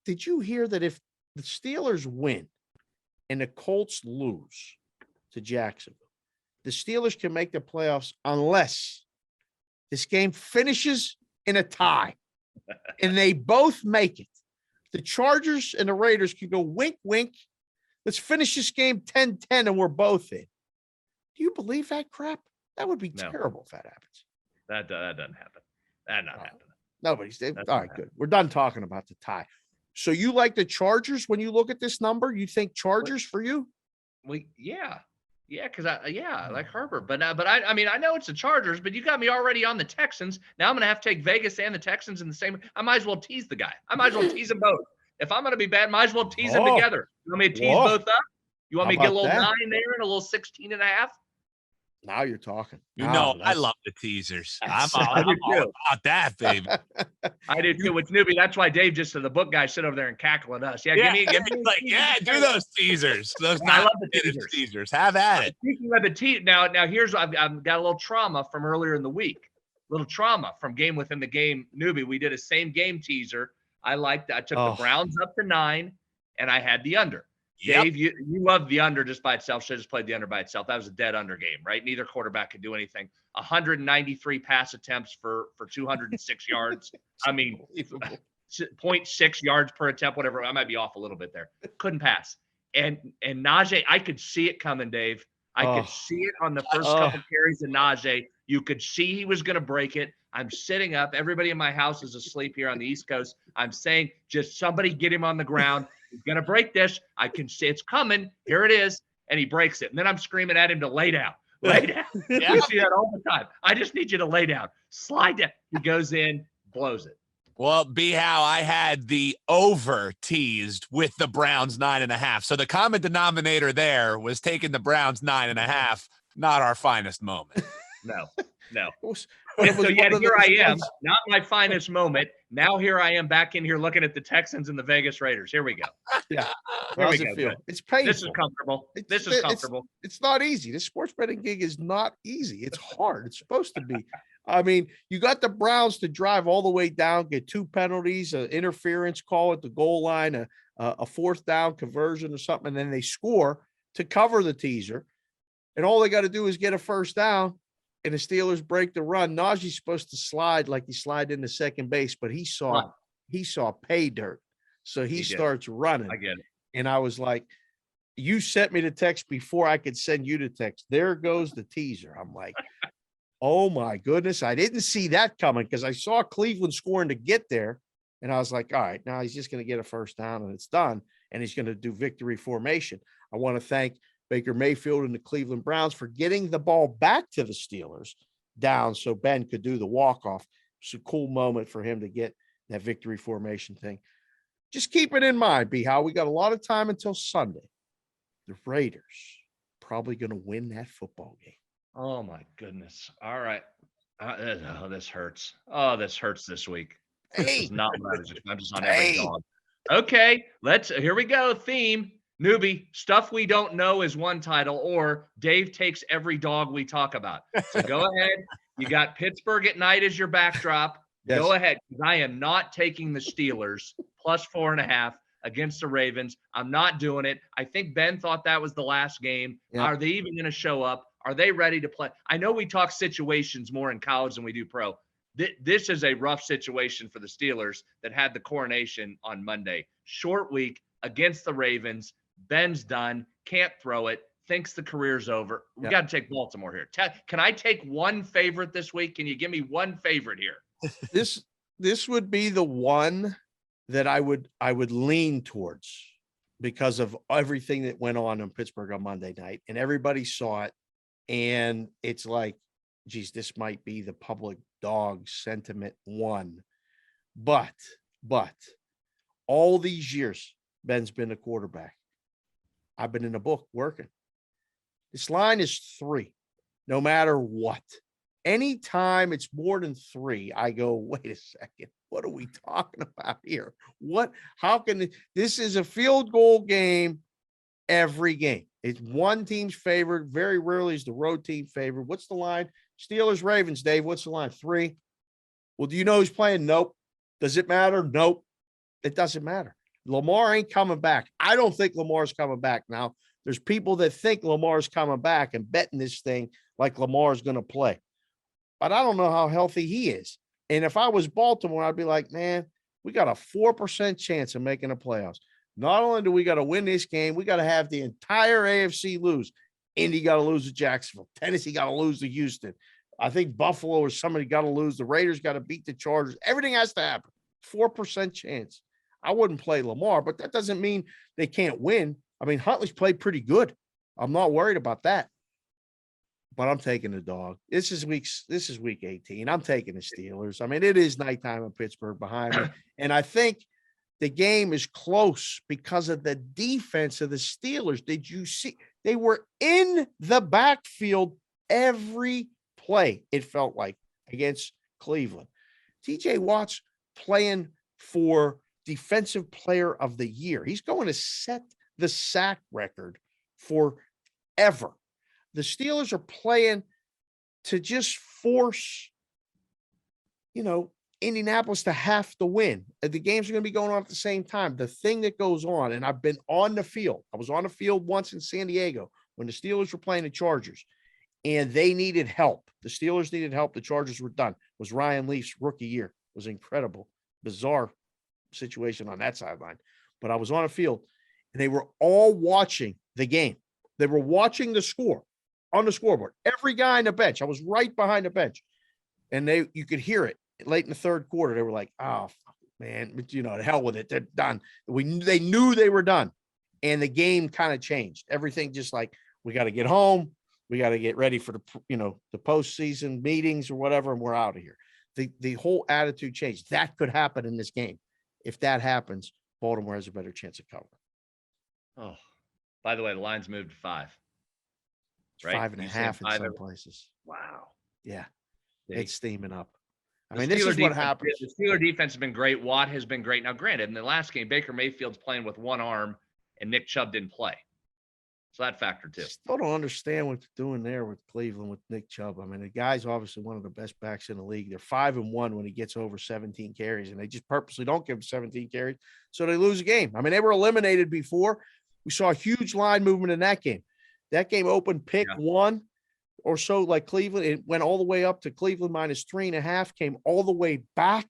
Did you hear that if the Steelers win and the Colts lose to Jacksonville, the Steelers can make the playoffs unless this game finishes in a tie and they both make it. The Chargers and the Raiders can go wink, wink. Let's finish this game 10-10 and we're both in. Do you believe that crap? That would be terrible if that happens. That doesn't happen. That not happening. Nobody's. All right, good. We're done talking about the tie. So you like the Chargers when you look at this number? You think Chargers for you? Well, yeah, because I like Herbert, but I mean, I know it's the Chargers, but you got me already on the Texans. Now I'm gonna have to take Vegas and the Texans in the same. I might as well tease the guy. I might as well tease them both. If I'm gonna be bad, might as well tease them together. You want me to tease both up? You want me to get a little 9 there and a little 16.5? Now you're talking. I love the teasers. I'm all about that, baby. I do too. With Newbie, that's why Dave just said the book guy sit over there and cackle at us. Give me like, do those teasers. I love the teasers. Have at it. Speaking of the now here's I've got a little trauma from earlier in the week. Little trauma from game within the game. Newbie, we did a same game teaser. I took the Browns up to 9, and I had the under. Yep. Dave, you love the under just by itself. Should have just played the under by itself. That was a dead under game, right? Neither quarterback could do anything. 193 pass attempts for 206 yards. I mean, 0.6 yards per attempt, whatever. I might be off a little bit there. Couldn't pass. And Najee, I could see it coming, Dave. I could see it on the first couple carries of Najee. You could see he was going to break it. I'm sitting up. Everybody in my house is asleep here on the East Coast. I'm saying, just somebody get him on the ground. He's going to break this. I can see it's coming. Here it is. And he breaks it. And then I'm screaming at him to lay down. Lay down. Yeah. We see that all the time. I just need you to lay down. Slide down. He goes in, blows it. Well, B-How, I had the over teased with the Browns 9.5. So the common denominator there was taking the Browns 9.5, not our finest moment. No. So yet here I am, not my finest moment. Now here I am back in here looking at the Texans and the Vegas Raiders. Here we go. Yeah. How does it feel? It's painful. This is comfortable. This is comfortable. It's not easy. This sports betting gig is not easy. It's hard. It's supposed to be. I mean, you got the Browns to drive all the way down, get 2 penalties, an interference call at the goal line, a 4th down conversion or something, and then they score to cover the teaser. And all they got to do is get a 1st down. And the Steelers break the run. Najee's supposed to slide like he slid into second base, but he saw pay dirt. So he starts running. I get it. And I was like, you sent me the text before I could send you the text. There goes the teaser. I'm like, oh my goodness. I didn't see that coming because I saw Cleveland scoring to get there. And I was like, all right, now he's just going to get a 1st down and it's done. And he's going to do victory formation. I want to thank Baker Mayfield and the Cleveland Browns for getting the ball back to the Steelers down so Ben could do the walk-off. It's a cool moment for him to get that victory formation thing. Just keep it in mind, B-How. We got a lot of time until Sunday. The Raiders probably going to win that football game. Oh, my goodness. All right. This hurts. Oh, this hurts this week. This is not what I'm just on every dog. Okay, here we go. Theme. Newbie, stuff we don't know is one title, or Dave takes every dog we talk about. So go ahead. You got Pittsburgh at night as your backdrop. Yes. Go ahead, because I am not taking the Steelers plus 4.5 against the Ravens. I'm not doing it. I think Ben thought that was the last game. Yeah. Are they even going to show up? Are they ready to play? I know we talk situations more in college than we do pro. This is a rough situation for the Steelers that had the coronation on Monday. Short week against the Ravens. Ben's done. Can't throw it. Thinks the career's over. We got to take Baltimore here. Can I take one favorite this week? Can you give me one favorite here? This would be the one that I would lean towards because of everything that went on in Pittsburgh on Monday night, and everybody saw it. And it's like, geez, this might be the public dog sentiment one. But all these years, Ben's been a quarterback. I've been in a book working. This line is 3, no matter what. Anytime it's more than 3, I go, wait a second. What are we talking about here? How can this is a field goal game every game. It's one team's favored. Very rarely is the road team favored. What's the line? Steelers, Ravens, Dave. What's the line? 3. Well, do you know who's playing? Nope. Does it matter? Nope. It doesn't matter. Lamar ain't coming back. I don't think Lamar's coming back now. There's people that think Lamar's coming back and betting this thing like Lamar's going to play. But I don't know how healthy he is. And if I was Baltimore, I'd be like, man, we got a 4% chance of making the playoffs. Not only do we got to win this game, we got to have the entire AFC lose. Indy got to lose to Jacksonville. Tennessee got to lose to Houston. I think Buffalo or somebody got to lose. The Raiders got to beat the Chargers. Everything has to happen. 4% chance. I wouldn't play Lamar, but that doesn't mean they can't win. I mean, Huntley's played pretty good. I'm not worried about that. But I'm taking the dog. This is week 18. I'm taking the Steelers. I mean, it is nighttime in Pittsburgh behind me. And I think the game is close because of the defense of the Steelers. Did you see? They were in the backfield every play, it felt like, against Cleveland. TJ Watt's playing for Defensive Player of the Year. He's going to set the sack record forever. The Steelers are playing to just force, Indianapolis to have to win. The games are going to be going on at the same time. The thing that goes on, and I've been on the field. I was on the field once in San Diego when the Steelers were playing the Chargers, and they needed help. The Steelers needed help. The Chargers were done. It was Ryan Leaf's rookie year. It was incredible. Bizarre situation on that sideline. But I was on a field, and they were all watching the game. They were watching the score on the scoreboard. Every guy on the bench. I was right behind the bench, and you could hear it late in the third quarter. They were like, "Oh, man, but the hell with it. They're done." They knew they were done, and the game kind of changed. Everything just like, we got to get home. We got to get ready for the postseason meetings or whatever, and we're out of here. The whole attitude changed. That could happen in this game. If that happens, Baltimore has a better chance of covering. Oh, by the way, the line's moved to 5. Right? 5.5 in some places. Wow. Yeah. It's steaming up. I mean, this is what happens. The Steeler defense has been great. Watt has been great. Now, granted, in the last game, Baker Mayfield's playing with one arm, and Nick Chubb didn't play. So that factor too. Still don't understand what they're doing there with Cleveland with Nick Chubb. I mean, the guy's obviously one of the best backs in the league. They're 5-1 when he gets over 17 carries, and they just purposely don't give him 17 carries, so they lose a game. I mean, they were eliminated before. We saw a huge line movement in that game. That game opened pick 1 or so, like Cleveland. It went all the way up to Cleveland -3.5, came all the way back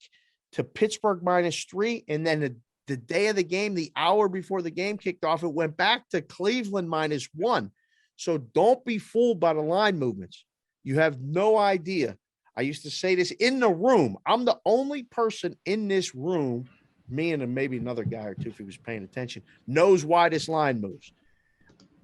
to Pittsburgh -3, and then the day of the game, the hour before the game kicked off, it went back to Cleveland -1. So don't be fooled by the line movements. You have no idea. I used to say this in the room. I'm the only person in this room, me and maybe another guy or two, if he was paying attention, knows why this line moves.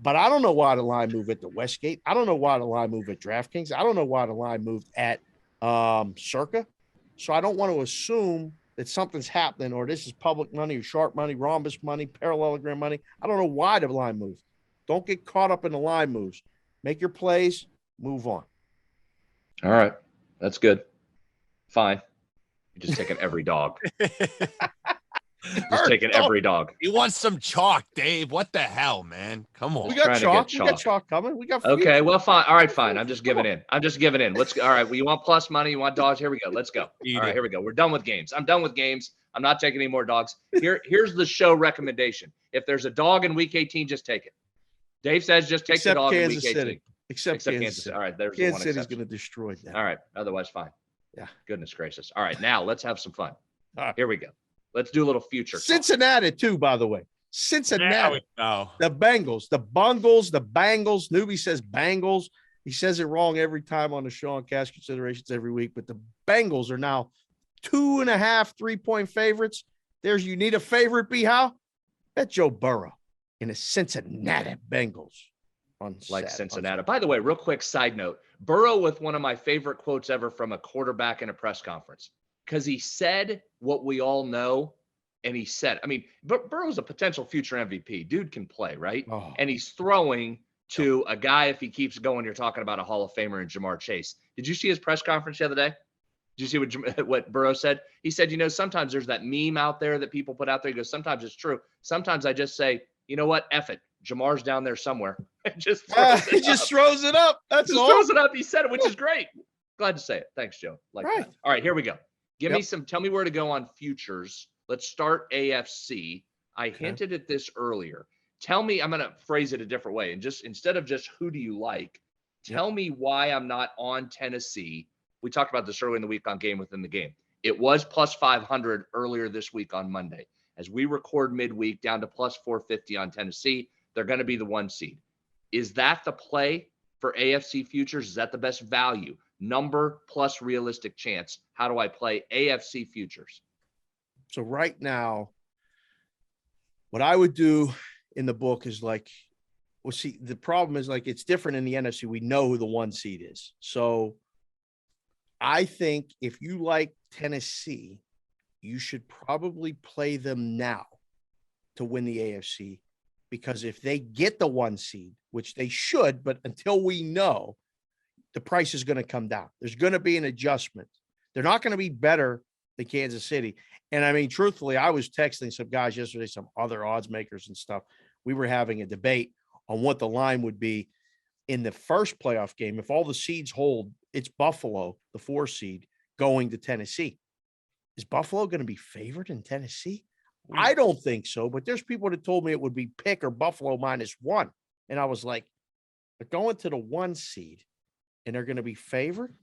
But I don't know why the line moved at the Westgate. I don't know why the line moved at DraftKings. I don't know why the line moved at Circa. So I don't want to assume that something's happening or this is public money or sharp money, rhombus money, parallelogram money. I don't know why the line moved. Don't get caught up in the line moves. Make your plays, move on. All right. That's good. Fine. You're just taking every dog. Just taking every dog. He wants some chalk, Dave. What the hell, man? Come on. We got chalk. We got chalk coming. We got. Okay, well, fine. All right, fine. I'm just giving in. Let's go. All right. Well, you want plus money? You want dogs? Here we go. Let's go. All right, here we go. We're done with games. I'm done with games. I'm not taking any more dogs. Here's the show recommendation. If there's a dog in week 18, just take it. Dave says just take the dog in week 18. Except Kansas City. All right, there's Kansas the one City's going to destroy that. All right, otherwise fine. Yeah. Goodness gracious. All right, now let's have some fun. All right. Here we go. Let's do a little future. Cincinnati too, by the way. Cincinnati. No. The Bengals. The Bungles. The Bangles. Newbie says Bangles. He says it wrong every time on the show on Cash Considerations every week. But the Bengals are now 2.5 3-point favorites. You need a favorite, B-How? Bet Joe Burrow in the Cincinnati Bengals. Cincinnati. By the way, real quick side note, Burrow with one of my favorite quotes ever from a quarterback in a press conference, because he said what we all know. And he said, I mean, Burrow's a potential future MVP. Dude can play, right? Oh. And he's throwing to a guy, if he keeps going, you're talking about a Hall of Famer in Jamar Chase. Did you see his press conference the other day? Did you see what Burrow said? He said, sometimes there's that meme out there that people put out there. He goes, sometimes it's true. Sometimes I just say, you know what? F it. Jamar's down there somewhere. Just throws it up. That's all. Throws it up. He said it, which is great. Glad to say it. Thanks, Joe. That. All right, here we go. Tell me where to go on futures. Let's start AFC. I hinted at this earlier. Tell me, I'm going to phrase it a different way. And just instead of just who do you like, tell me why I'm not on Tennessee. We talked about this earlier in the week on Game Within the Game. It was plus 500 earlier this week on Monday. As we record midweek, down to plus 450 on Tennessee. They're going to be the 1 seed. Is that the play for AFC futures? Is that the best value? Number plus realistic chance. How do I play AFC futures? So right now, what I would do in the book is the problem is it's different in the NFC. We know who the 1 seed is. So I think if you like Tennessee, you should probably play them now to win the AFC. Because if they get the 1 seed, which they should, but until we know, the price is going to come down. There's going to be an adjustment. They're not going to be better than Kansas City. And I mean, truthfully, I was texting some guys yesterday, some other odds makers and stuff. We were having a debate on what the line would be in the first playoff game. If all the seeds hold, it's Buffalo, the 4 seed, going to Tennessee. Is Buffalo going to be favored in Tennessee? I don't think so, but there's people that told me it would be Pick or Buffalo -1. And I was like, they're going to the 1 seed and they're going to be favored?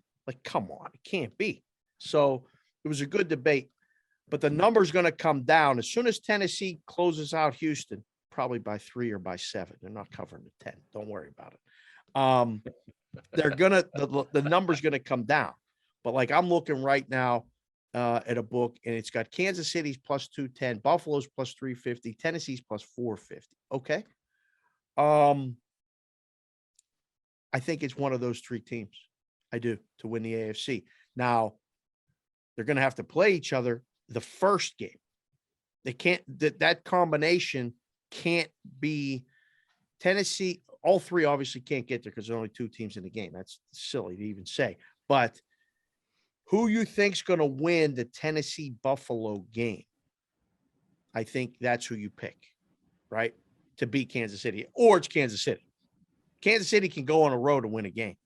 Come on, it can't be. So it was a good debate, but the number's going to come down. As soon as Tennessee closes out Houston, probably by 3 or by 7. They're not covering the 10. Don't worry about it. The number's going to come down. But I'm looking right now, at a book, and it's got Kansas City's plus 210, Buffalo's plus 350, Tennessee's plus 450. Okay. I think it's one of those 3 teams. I do, to win the AFC. Now, they're going to have to play each other the first game. They can't, that combination can't be Tennessee. All 3 obviously can't get there because there are only 2 teams in the game. That's silly to even say. But who you think's going to win the Tennessee-Buffalo game, I think that's who you pick, right, to beat Kansas City. Or it's Kansas City. Kansas City can go on a road and win a game,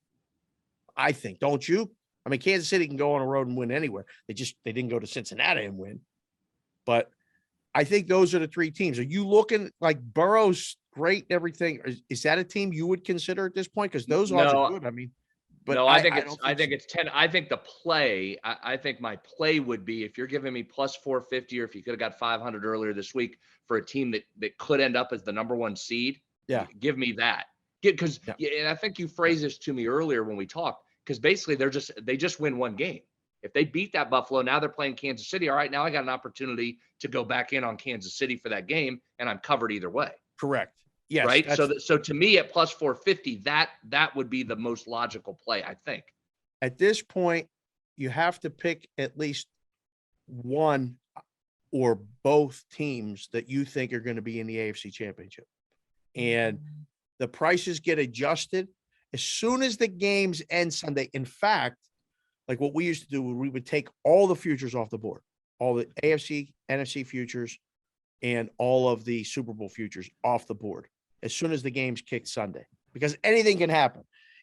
I think. Don't you? I mean, Kansas City can go on a road and win anywhere. They didn't go to Cincinnati and win. But I think those are the 3 teams. Are you looking like Burrow's great and everything? Is that a team you would consider at this point? Because those odds are good. I mean. But no, I think it's 10. I think the play, I think my play would be if you're giving me plus 450, or if you could have got 500 earlier this week for a team that could end up as the number 1 seed. Yeah. Give me that. Because and I think you phrased this to me earlier when we talked, because basically they just win 1 game. If they beat that Buffalo, now they're playing Kansas City. All right, now I got an opportunity to go back in on Kansas City for that game, and I'm covered either way. Correct. Yes. Right. So to me at plus 450, that would be the most logical play, I think. At this point, you have to pick at least one or both teams that you think are going to be in the AFC Championship. And the prices get adjusted as soon as the games end Sunday. In fact, like what we used to do, we would take all the futures off the board. all the AFC, NFC futures, and all of the Super Bowl futures off the board as soon as the game's kicked Sunday, because anything can happen.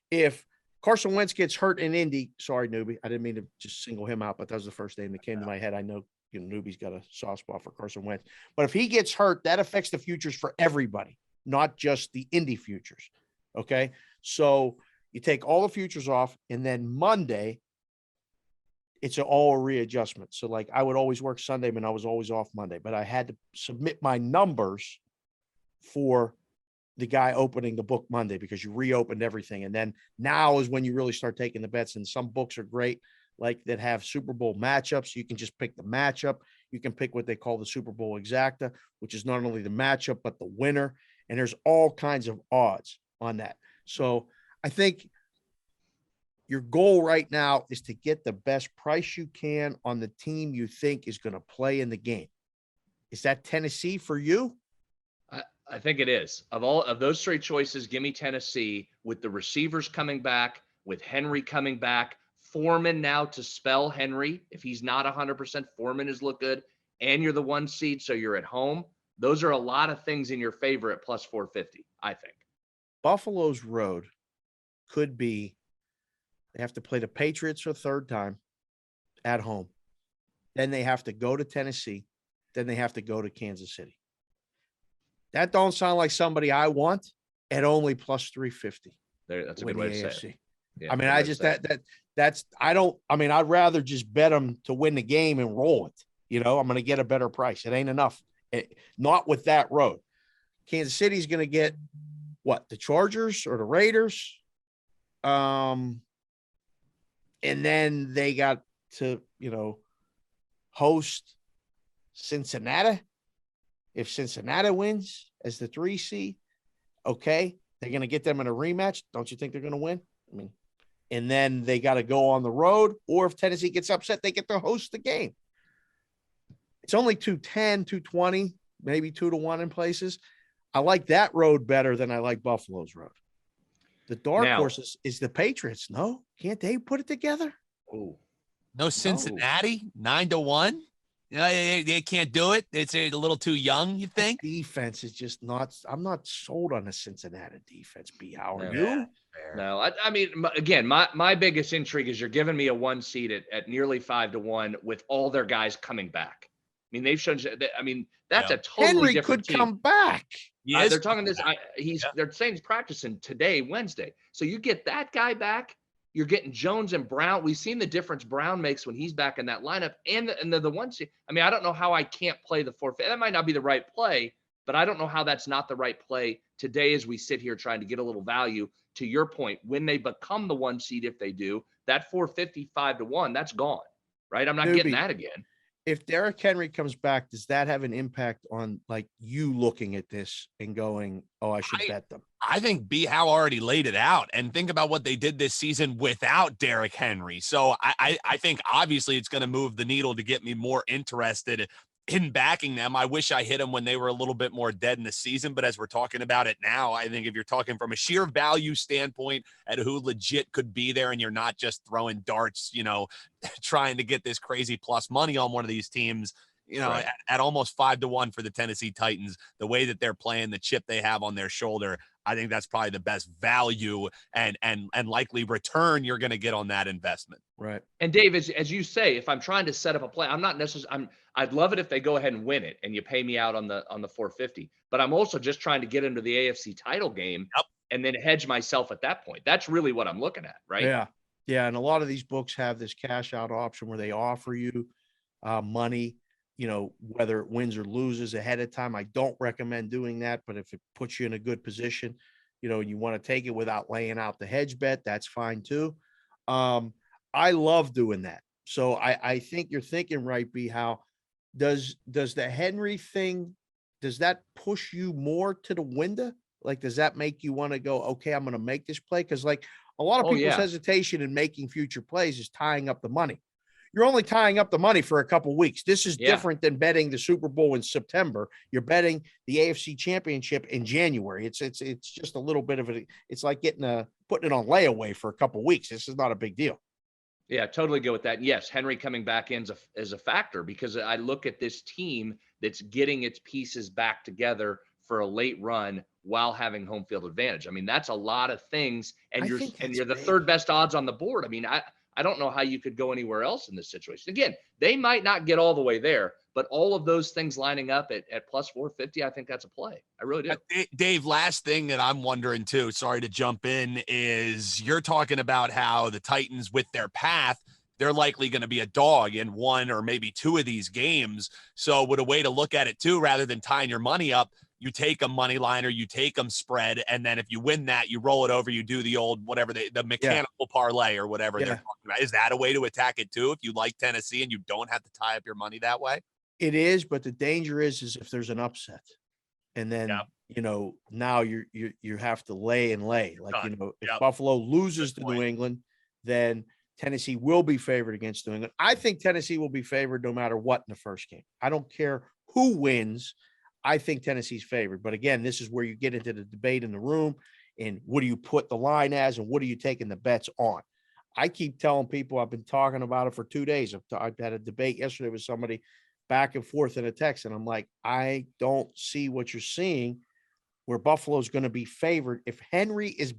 If Carson Wentz gets hurt in Indy, sorry, newbie, I didn't mean to just single him out, but that was the first name that came to my head. I know, newbie's got a soft spot for Carson Wentz, but if he gets hurt, that affects the futures for everybody, not just the Indy futures. Okay. So you take all the futures off, and then Monday, it's all a readjustment. So like I would always work Sunday, but I was always off Monday, but I had to submit my numbers for the guy opening the book Monday because you reopened everything. And then now is when you really start taking the bets. And some books are great, like that have Super Bowl matchups. You can just pick the matchup. You can pick what they call the Super Bowl exacta, which is not only the matchup, but the winner. And there's all kinds of odds on that. So I think your goal right now is to get the best price you can on the team you think is going to play in the game. Is that Tennessee for you? I think it is. Of all of those three choices, give me Tennessee with the receivers coming back, with Henry coming back, Foreman now to spell Henry. If he's not 100%, Foreman has looked good, and you're the 1 seed, so you're at home. Those are a lot of things in your favor at plus 450, I think. Buffalo's road could be, they have to play the Patriots for a third time at home. Then they have to go to Tennessee. Then they have to go to Kansas City. That don't sound like somebody I want at only plus 350. That's a good way to say it. Yeah, I mean, I'd rather just bet them to win the game and roll it. I'm going to get a better price. It ain't enough. Not with that road. Kansas City's going to get what? The Chargers or the Raiders? And then they got to, host Cincinnati. If Cincinnati wins as the 3 seed, okay, they're going to get them in a rematch. Don't you think they're going to win? I mean, and then they got to go on the road, or if Tennessee gets upset, they get to host the game. It's only 210, 220, maybe 2-1 in places. I like that road better than I like Buffalo's road. The dark horse is the Patriots. No, can't they put it together? Oh, no, Cincinnati 9-1. They can't do it. It's a little too young, you think? Defense is just not – I'm not sold on the Cincinnati defense, B. How are you? you? No, I mean, again, my biggest intrigue is you're giving me a 1 seed at nearly 5-1 with all their guys coming back. I mean, they've shown – I mean, that's a totally Henry different team. Henry could come back. They're talking this – they're saying he's practicing today, Wednesday. So you get that guy back. You're getting Jones and Brown. We've seen the difference Brown makes when he's back in that lineup. And the 1 seed. I mean, I don't know how I can't play the 450. That might not be the right play, but I don't know how that's not the right play today as we sit here trying to get a little value. To your point, when they become the 1 seed, if they do, that 450 5-1, that's gone, right? I'm not getting that again. If Derrick Henry comes back, does that have an impact on like you looking at this and going, oh, I should bet them? I think B. Howe already laid it out, and think about what they did this season without Derrick Henry. So I think obviously it's going to move the needle to get me more interested in backing them. I wish I hit them when they were a little bit more dead in the season, but as we're talking about it now, I think if you're talking from a sheer value standpoint at who legit could be there, and you're not just throwing darts, trying to get this crazy plus money on one of these teams, right, at almost 5-1 for the Tennessee Titans, the way that they're playing, the chip they have on their shoulder, I think that's probably the best value and likely return you're going to get on that investment. Right. And Dave, as you say, if I'm trying to set up a play, I'm not necessarily, I'd love it if they go ahead and win it and you pay me out on the 450, but I'm also just trying to get into the AFC title game and then hedge myself at that point. That's really what I'm looking at. Right. Yeah. Yeah. And a lot of these books have this cash out option where they offer you money, whether it wins or loses ahead of time. I don't recommend doing that, but if it puts you in a good position, you want to take it without laying out the hedge bet, that's fine too. I love doing that. So I think you're thinking right, B. How does the Henry thing, does that push you more to the window? Like, does that make you want to go, okay, I'm going to make this play? Because like a lot of people's hesitation in making future plays is tying up the money. You're only tying up the money for a couple of weeks. This is different than betting the Super Bowl in September. You're betting the AFC Championship in January. It's just a little bit of it. It's like putting it on layaway for a couple of weeks. This is not a big deal. Yeah, totally go with that. And yes, Henry coming back in is a factor, because I look at this team that's getting its pieces back together for a late run while having home field advantage. I mean, that's a lot of things, and I you're think that's you're the big. third best odds on the board. I mean, I don't know how you could go anywhere else in this situation. Again, they might not get all the way there, but all of those things lining up at plus 450, I think that's a play. I really do. Dave, last thing that I'm wondering too, sorry to jump in, is you're talking about how the Titans with their path, they're likely going to be a dog in one or maybe two of these games. So would a way to look at it too, rather than tying your money up, you take them money line or you take them spread. And then if you win that, you roll it over, you do the old, whatever the mechanical parlay or whatever they're talking about. Is that a way to attack it too? If you like Tennessee and you don't have to tie up your money that way? It is, but the danger is if there's an upset, and then now you have to lay. Like if Buffalo loses to New England, then Tennessee will be favored against New England. I think Tennessee will be favored no matter what in the first game. I don't care who wins. I think Tennessee's favored. But again, this is where you get into the debate in the room, and what do you put the line as, and what are you taking the bets on? I keep telling people, I've been talking about it for 2 days. I've had a debate yesterday with somebody back and forth in a text, and I'm like, I don't see what you're seeing where Buffalo's going to be favored. If Henry is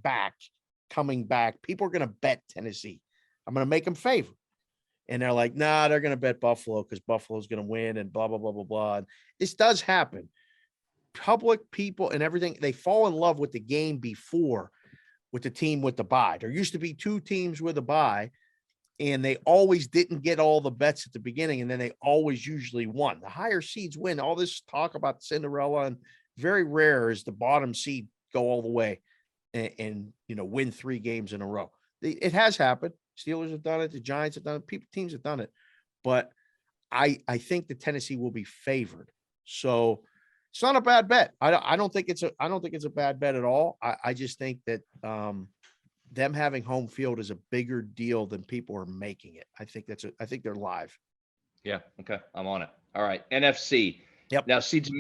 coming back, people are going to bet Tennessee. I'm going to make them favored. And they're like, nah, they're going to bet Buffalo because Buffalo's going to win and blah, blah, blah, blah, blah. And this does happen. Public people and everything, they fall in love with the game before with the team with the bye. There used to be 2 teams with a bye, and they always didn't get all the bets at the beginning, and then they always usually won. The higher seeds win. All this talk about Cinderella, and very rare is the bottom seed go all the way and win 3 games in a row. It has happened. Steelers have done it. The Giants have done it. Teams have done it. But I think the Tennessee will be favored. So it's not a bad bet. I don't think it's a bad bet at all. I just think that them having home field is a bigger deal than people are making it. I think they're live. Yeah. Okay. I'm on it. All right. NFC. Yep. Now, see, to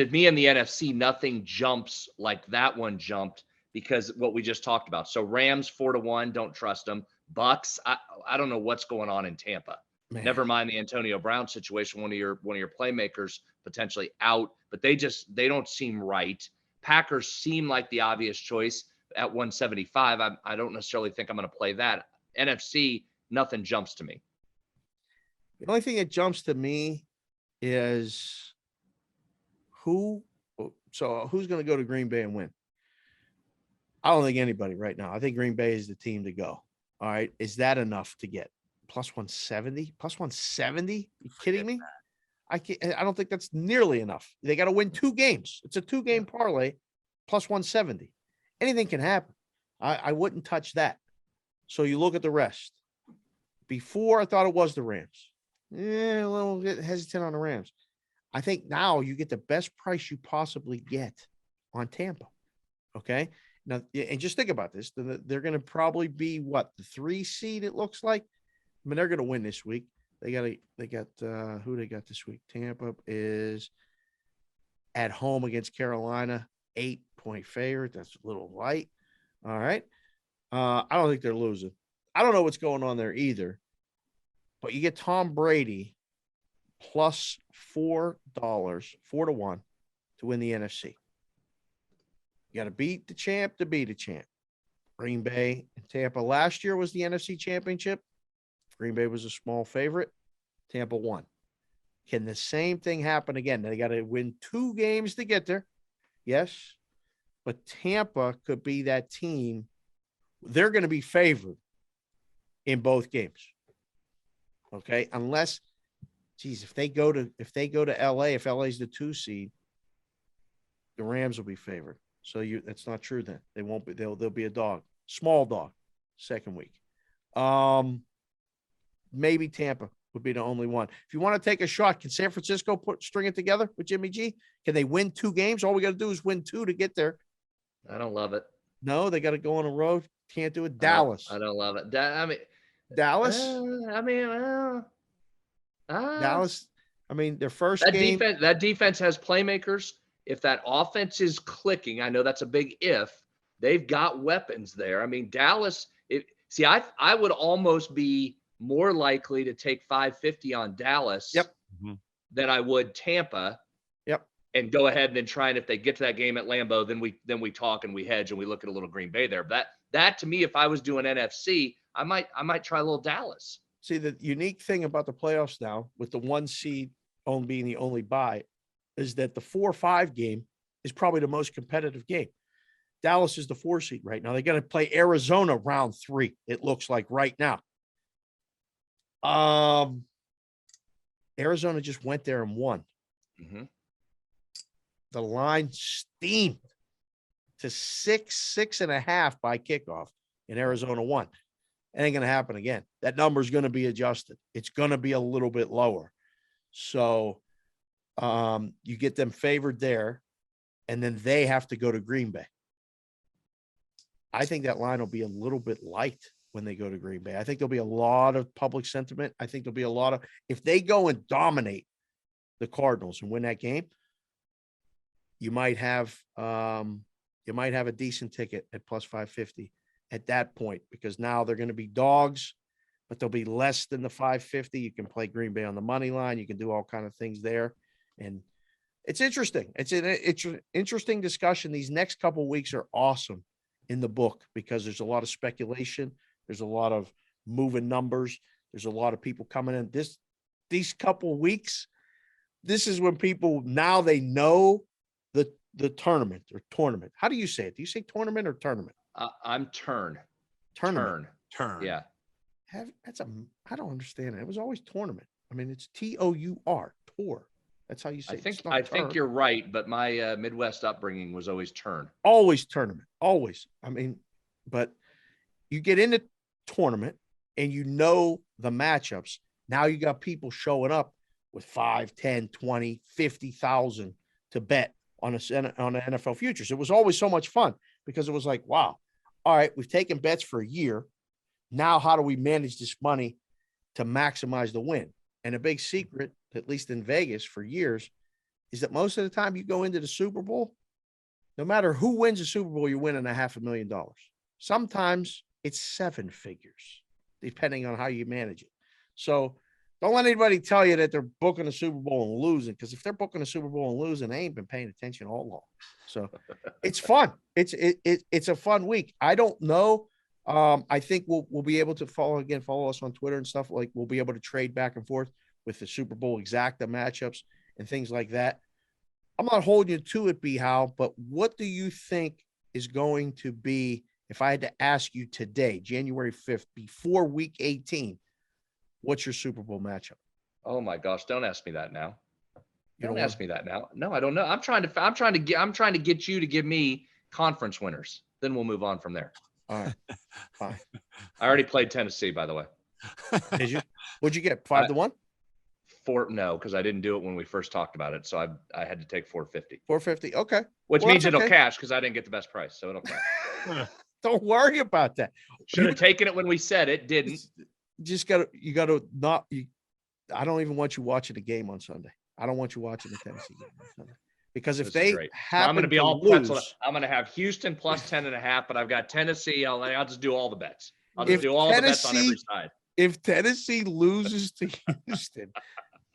me in the NFC, nothing jumps like that one jumped, because what we just talked about. So Rams 4-1, don't trust them. Bucks, I don't know what's going on in Tampa. Man. Never mind the Antonio Brown situation. One of your playmakers potentially out, but they don't seem right. Packers seem like the obvious choice at 175. I don't necessarily think I'm going to play that. NFC, nothing jumps to me. The only thing that jumps to me is who's going to go to Green Bay and win? I don't think anybody right now. I think Green Bay is the team to go. All right. Is that enough to get plus 170? Plus 170? You kidding me? I don't think that's nearly enough. They got to win 2 games. It's a 2-game parlay plus 170. Anything can happen. I wouldn't touch that. So you look at the rest. Before, I thought it was the Rams. A little bit hesitant on the Rams. I think now you get the best price you possibly get on Tampa. Okay. Now, and just think about this. They're going to probably be the 3 seed, it looks like. I mean, they're going to win this week. They got who they got this week? Tampa is at home against Carolina, 8-point favorite. That's a little light. All right. I don't think they're losing. I don't know what's going on there either. But you get Tom Brady plus $4, 4-1 to win the NFC. You got to beat the champ to beat a champ. Green Bay and Tampa last year was the NFC Championship. Green Bay was a small favorite. Tampa won. Can the same thing happen again? They got to win 2 games to get there. Yes. But Tampa could be that team. They're going to be favored in both games. Okay. Unless, if they go to LA, if LA is the 2 seed, the Rams will be favored. So that's not true then. They won't be. They'll be a dog, small dog, second week. Maybe Tampa would be the only one. If you want to take a shot, can San Francisco string it together with Jimmy G? Can they win 2 games? All we got to do is win 2 to get there. I don't love it. No, they got to go on a road. Can't do it. Dallas. I don't love it. Dallas. Dallas. I mean, their first game. That defense has playmakers. If that offense is clicking, I know that's a big if. They've got weapons there. I mean, Dallas. I would almost be more likely to take 550 on Dallas than I would Tampa. And go ahead and then try, and if they get to that game at Lambeau, then we talk and we hedge and we look at a little Green Bay there. But that to me, if I was doing NFC, I might try a little Dallas. See, the unique thing about the playoffs now, with the 1 seed being the only bye, is that the 4-5 game is probably the most competitive game. Dallas is the 4 seed right now. They're going to play Arizona round 3. It looks like right now. Arizona just went there and won. The line steamed to 6.5 by kickoff, and Arizona won. It ain't going to happen again. That number is going to be adjusted. It's going to be a little bit lower. So you get them favored there, and then they have to go to Green Bay. I think that line will be a little bit light when they go to Green Bay. I think there'll be a lot of public sentiment. I think there'll be a lot of, if they go and dominate the Cardinals and win that game, you might have a decent ticket at plus 550 at that point, because now they're going to be dogs, but they'll be less than the 550. You can play Green Bay on the money line. You can do all kind of things there. And it's interesting. It's an interesting discussion. These next couple of weeks are awesome in the book because there's a lot of speculation. There's a lot of moving numbers. There's a lot of people coming in. These couple of weeks, this is when people, now they know the tournament or tournament. How do you say it? Do you say tournament or tournament? I'm turn. Tournament. Turn. Yeah. I don't understand it. It was always tournament. I mean, it's TOUR, tour. That's how you say it. I think you're right, but my Midwest upbringing was always turn. Always tournament. Always. I mean, but you get into tournament and you know the matchups. Now you got people showing up with 5, 10, 20, 50,000 to bet on the NFL futures. It was always so much fun because it was like, wow, all right, we've taken bets for a year. Now, how do we manage this money to maximize the win? And a big secret, at least in Vegas for years, is that most of the time you go into the Super Bowl, no matter who wins the Super Bowl, you're winning $500,000. Sometimes it's 7 figures, depending on how you manage it. So don't let anybody tell you that they're booking a Super Bowl and losing, because if they're booking a Super Bowl and losing, they ain't been paying attention all along. So it's fun. It's a fun week. I don't know. I think we'll be able to follow us on Twitter and stuff. Like, we'll be able to trade back and forth with the Super Bowl exacta matchups and things like that. I'm not holding you to it, B. Howe, but what do you think is going to be, if I had to ask you today, January 5th, before week 18, what's your Super Bowl matchup? Oh my gosh, don't ask me that now. Don't ask me that now. No, I don't know. I'm trying to get you to give me conference winners. Then we'll move on from there. All right. Fine. I already played Tennessee, by the way. Did you? What'd you get? 5-1? No, because I didn't do it when we first talked about it. So I had to take 450. 450. Okay. Which means it'll cash because I didn't get the best price. So it'll cash. Don't worry about that. Should have taken it when we said it. Didn't. I don't even want you watching the game on Sunday. I don't want you watching the Tennessee game on Sunday. Because if they happen, I'm going to be all pretzel. I'm going to have Houston plus 10.5, but I've got Tennessee. I'll just do all the bets. I'll just do all the bets on every side. If Tennessee loses to Houston,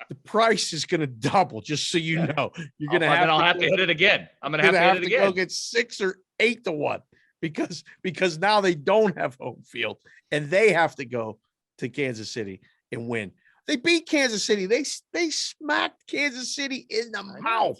the price is going to double. Just so you know, you're going to have. I'll have to hit it again. I'm going to have to hit it again. Go get 6 or 8 to 1 because now they don't have home field and they have to go to Kansas City and win. They beat Kansas City. They smacked Kansas City in the mouth.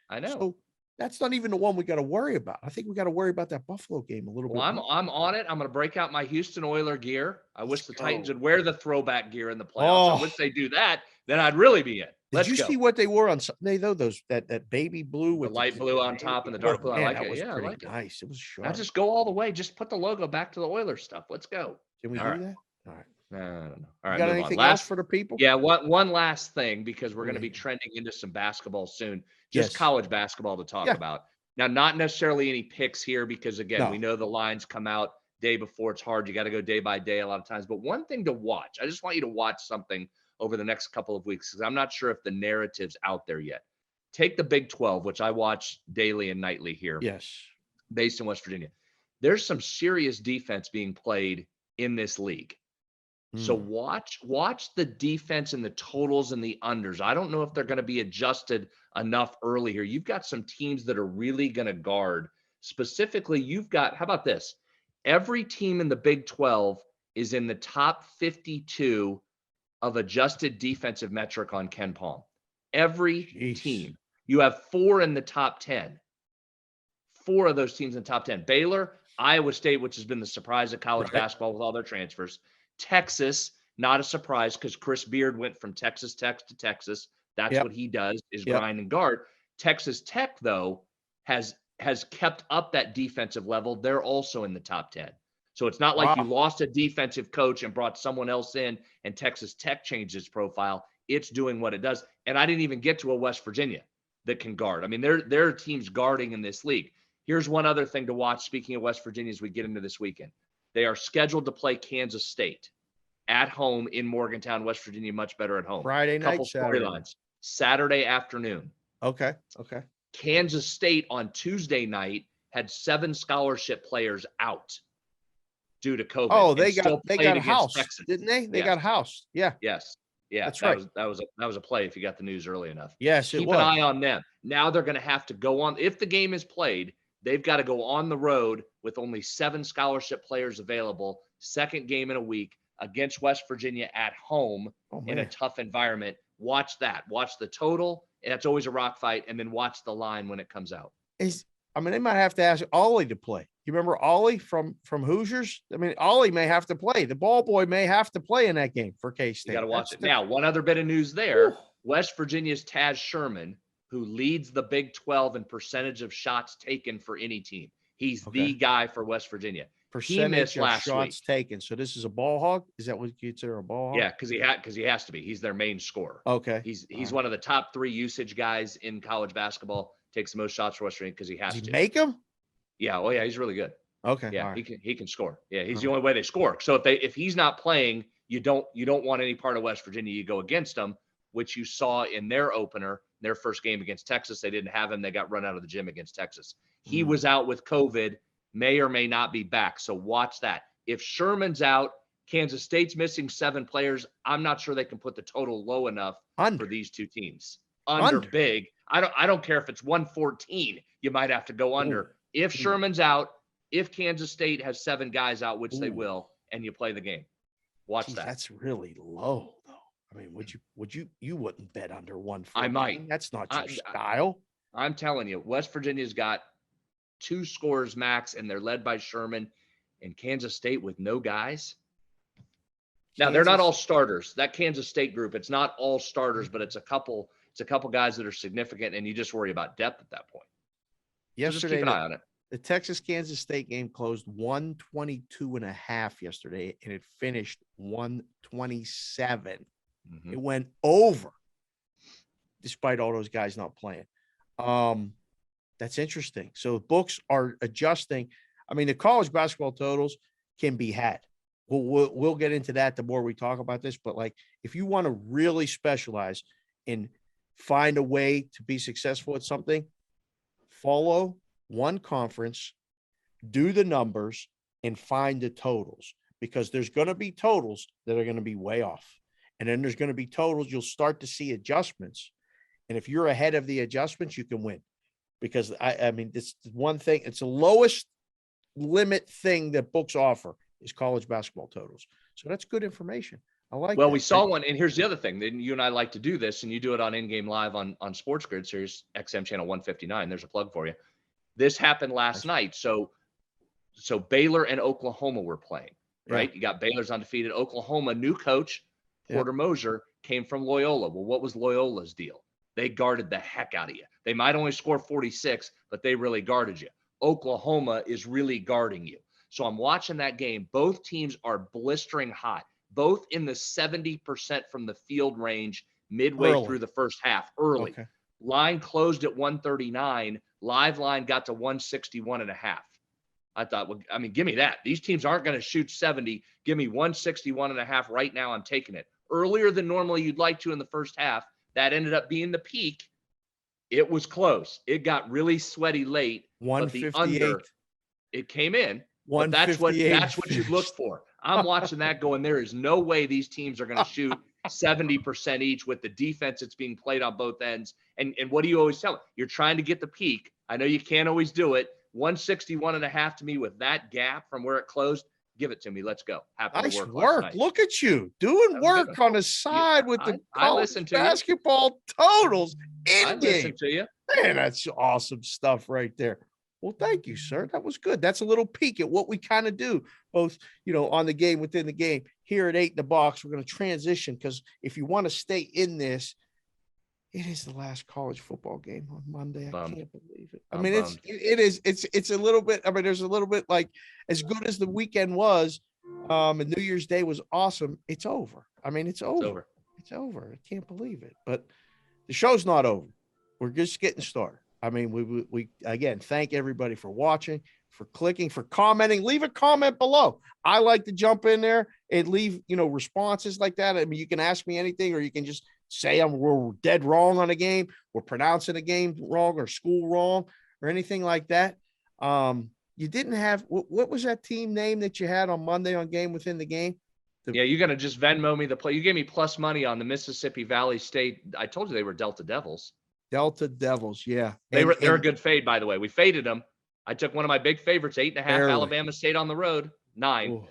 I know. So that's not even the one we got to worry about. I think we got to worry about that Buffalo game a little bit. I'm on it. I'm going to break out my Houston Oiler gear. I wish the Titans would wear the throwback gear in the playoffs. I wish they do that. Then I'd really be in. Did you see what they wore on Sunday though? that baby blue with the light blue on top and the dark blue. I like it. Yeah, I like it. Nice. It was sharp. Now just go all the way. Just put the logo back to the Oilers stuff. Let's go. Can we do that? All right. No, I don't know. All right. You got anything else for the people? Yeah. One last thing, because we're going to be trending into some basketball soon. Just college basketball to talk about. Now, not necessarily any picks here, because again, we know the lines come out day before. It's hard. You got to go day by day a lot of times. But one thing to watch, I just want you to watch something over the next couple of weeks, because I'm not sure if the narrative's out there yet. Take the Big 12, which I watch daily and nightly here. Yes. Based in West Virginia. There's some serious defense being played in this league. So watch the defense and the totals and the unders. I don't know if they're going to be adjusted enough early here. You've got some teams that are really going to guard. Specifically, you've got, how about this? Every team in the Big 12 is in the top 52 of adjusted defensive metric on Ken Palm. Every team. You have 4 in the top 10. 4 of those teams in the top 10. Baylor, Iowa State, which has been the surprise of college basketball with all their transfers. Texas, not a surprise because Chris Beard went from Texas Tech to Texas. That's what he does, is grind and guard. Texas Tech, though, has kept up that defensive level. They're also in the top 10. So it's not like you lost a defensive coach and brought someone else in and Texas Tech changed its profile. It's doing what it does. And I didn't even get to a West Virginia that can guard. I mean, there are teams guarding in this league. Here's one other thing to watch, speaking of West Virginia, as we get into this weekend. They are scheduled to play Kansas State at home in Morgantown, West Virginia, much better at home. Friday night, couple storylines. Saturday afternoon. Okay. Kansas State on Tuesday night had 7 scholarship players out due to COVID. Oh, they got housed, didn't they? They got housed. Yeah. Yes. Yeah, that's right. That was a play if you got the news early enough. Yes, Keep an eye on them. Now they're going to have to go on. If the game is played, they've got to go on the road with only 7 scholarship players available. Second game in a week against West Virginia at home in a tough environment. Watch that. Watch the total. That's always a rock fight. And then watch the line when it comes out. They might have to ask Ollie to play. You remember Ollie from Hoosiers? I mean, Ollie may have to play. The ball boy may have to play in that game for K-State. You got to watch it. Now, one other bit of news there. West Virginia's Taz Sherman, who leads the Big 12 in percentage of shots taken for any team. He's the guy for West Virginia. Percentage of shots taken. So this is a ball hog? Is that what you consider a ball hog? Yeah, because he has to be. He's their main scorer. Okay. He's one of the top 3 usage guys in college basketball. Takes the most shots for West Virginia because he has to. Make him? Yeah. Oh yeah, he's really good. Okay. Yeah, he can score. Yeah, he's the only way they score. So if he's not playing, you don't want any part of West Virginia. You go against them, which you saw in their opener, their first game against Texas. They didn't have him. They got run out of the gym against Texas. He was out with COVID, may or may not be back. So watch that. If Sherman's out, Kansas State's missing 7 players. I'm not sure they can put the total low enough for these 2 teams. Under big. I don't care if it's 114. You might have to go under. If Sherman's out, if Kansas State has 7 guys out, which they will, and you play the game. Watch that. That's really low, though. I mean, you wouldn't bet under 114. I might. That's not your style. I'm telling you, West Virginia's got 2 scorers max, and they're led by Sherman, and Kansas State with no guys. Now, they're not all starters. That Kansas State group, it's not all starters, but it's a couple guys that are significant, and you just worry about depth at that point. Yesterday, so just keep an eye on it. The Texas-Kansas State game closed 122.5 yesterday, and it finished 127. It went over, despite all those guys not playing. That's interesting. So books are adjusting. I mean, the college basketball totals can be had. We'll get into that the more we talk about this. But like, if you want to really specialize and find a way to be successful at something, follow one conference, do the numbers, and find the totals, because there's going to be totals that are going to be way off. And then there's going to be totals you'll start to see adjustments. And if you're ahead of the adjustments, you can win. Because I mean, this one thing, it's the lowest limit thing that books offer is college basketball totals. So that's good information. I like Well, we saw one, and here's the other thing. Then you and I like to do this, and you do it on In-Game Live on Sports Grid Series XM channel 159. There's a plug for you. This happened last night. So Baylor and Oklahoma were playing, right? You got Baylor's undefeated. Oklahoma, new coach, Porter Moser, came from Loyola. Well, what was Loyola's deal? They guarded the heck out of you. They might only score 46, but they really guarded you. Oklahoma is really guarding you. So I'm watching that game. Both teams are blistering hot, both in the 70% from the field range midway through the first half, early. Okay. Line closed at 139. Live line got to 161.5. I thought, well, I mean, give me that. These teams aren't going to shoot 70. Give me 161.5 right now. I'm taking it. Earlier than normally you'd like to in the first half. That ended up being the peak. It was close. It got really sweaty late. 158. But the under, it came in. But that's what you look for. I'm watching that going, there is no way these teams are going to shoot 70% each with the defense that's being played on both ends. And what do you always tell them? You're trying to get the peak. I know you can't always do it. 161.5 to me with that gap from where it closed. Give it to me. Let's go. Happy nice to work. Look at you doing work on the side with the college basketball totals in game. Listen to you. Man, that's awesome stuff right there. Well, thank you, sir. That was good. That's a little peek at what we kind of do, both, on the game, within the game. Here at 8 in the Box, we're going to transition because if you want to stay in this, it is the last college football game on Monday. I can't believe it. I mean, it's a little bit. I mean, there's a little bit like as good as the weekend was, and New Year's Day was awesome. It's over. I mean, it's over. It's over. I can't believe it. But the show's not over. We're just getting started. I mean, we again, thank everybody for watching, for clicking, for commenting. Leave a comment below. I like to jump in there and leave, responses like that. I mean, you can ask me anything, or you can just say we're dead wrong on a game, we're pronouncing a game wrong or school wrong or anything like that. You didn't have, what was that team name that you had on Monday on Game Within the Game? You're going to just Venmo me the play. You gave me plus money on the Mississippi Valley State. I told you they were Delta Devils. Delta Devils, yeah. They're a good fade, by the way. We faded them. I took one of my big favorites, 8.5. Barely. Alabama State on the road, 9.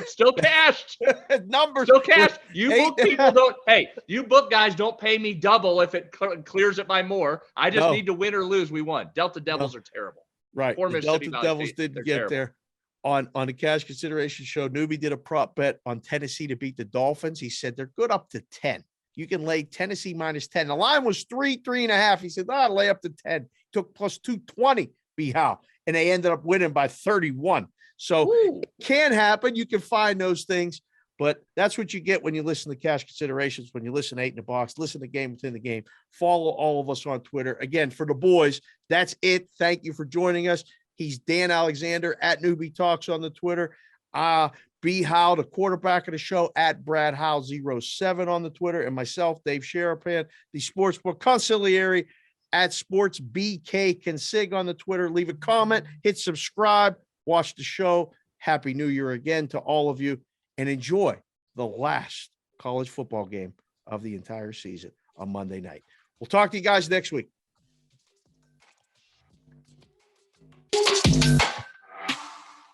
Still cashed. Numbers. Still cashed. You book people don't. Hey, you book guys don't pay me double if it clears it by more. I just need to win or lose. We won. Delta Devils are terrible. Right. The Delta Devils didn't get there. On the cash consideration show, Newbie did a prop bet on Tennessee to beat the Dolphins. He said they're good up to 10. You can lay Tennessee minus 10. The line was 3.5. He said, lay up to 10. Took plus 220, B-How. And they ended up winning by 31. So it can happen. You can find those things. But that's what you get when you listen to Cash Considerations, when you listen to 8 in the Box, listen to Game Within the Game. Follow all of us on Twitter. Again, for the boys, that's it. Thank you for joining us. He's Dan Alexander at Newbie Talks on the Twitter. B. Howe, the quarterback of the show, at Brad Howe 07 on the Twitter, and myself, Dave Sherapan, the sportsbook conciliary at Sports BK Consig on the Twitter. Leave a comment, hit subscribe, watch the show. Happy New Year again to all of you, and enjoy the last college football game of the entire season on Monday night. We'll talk to you guys next week.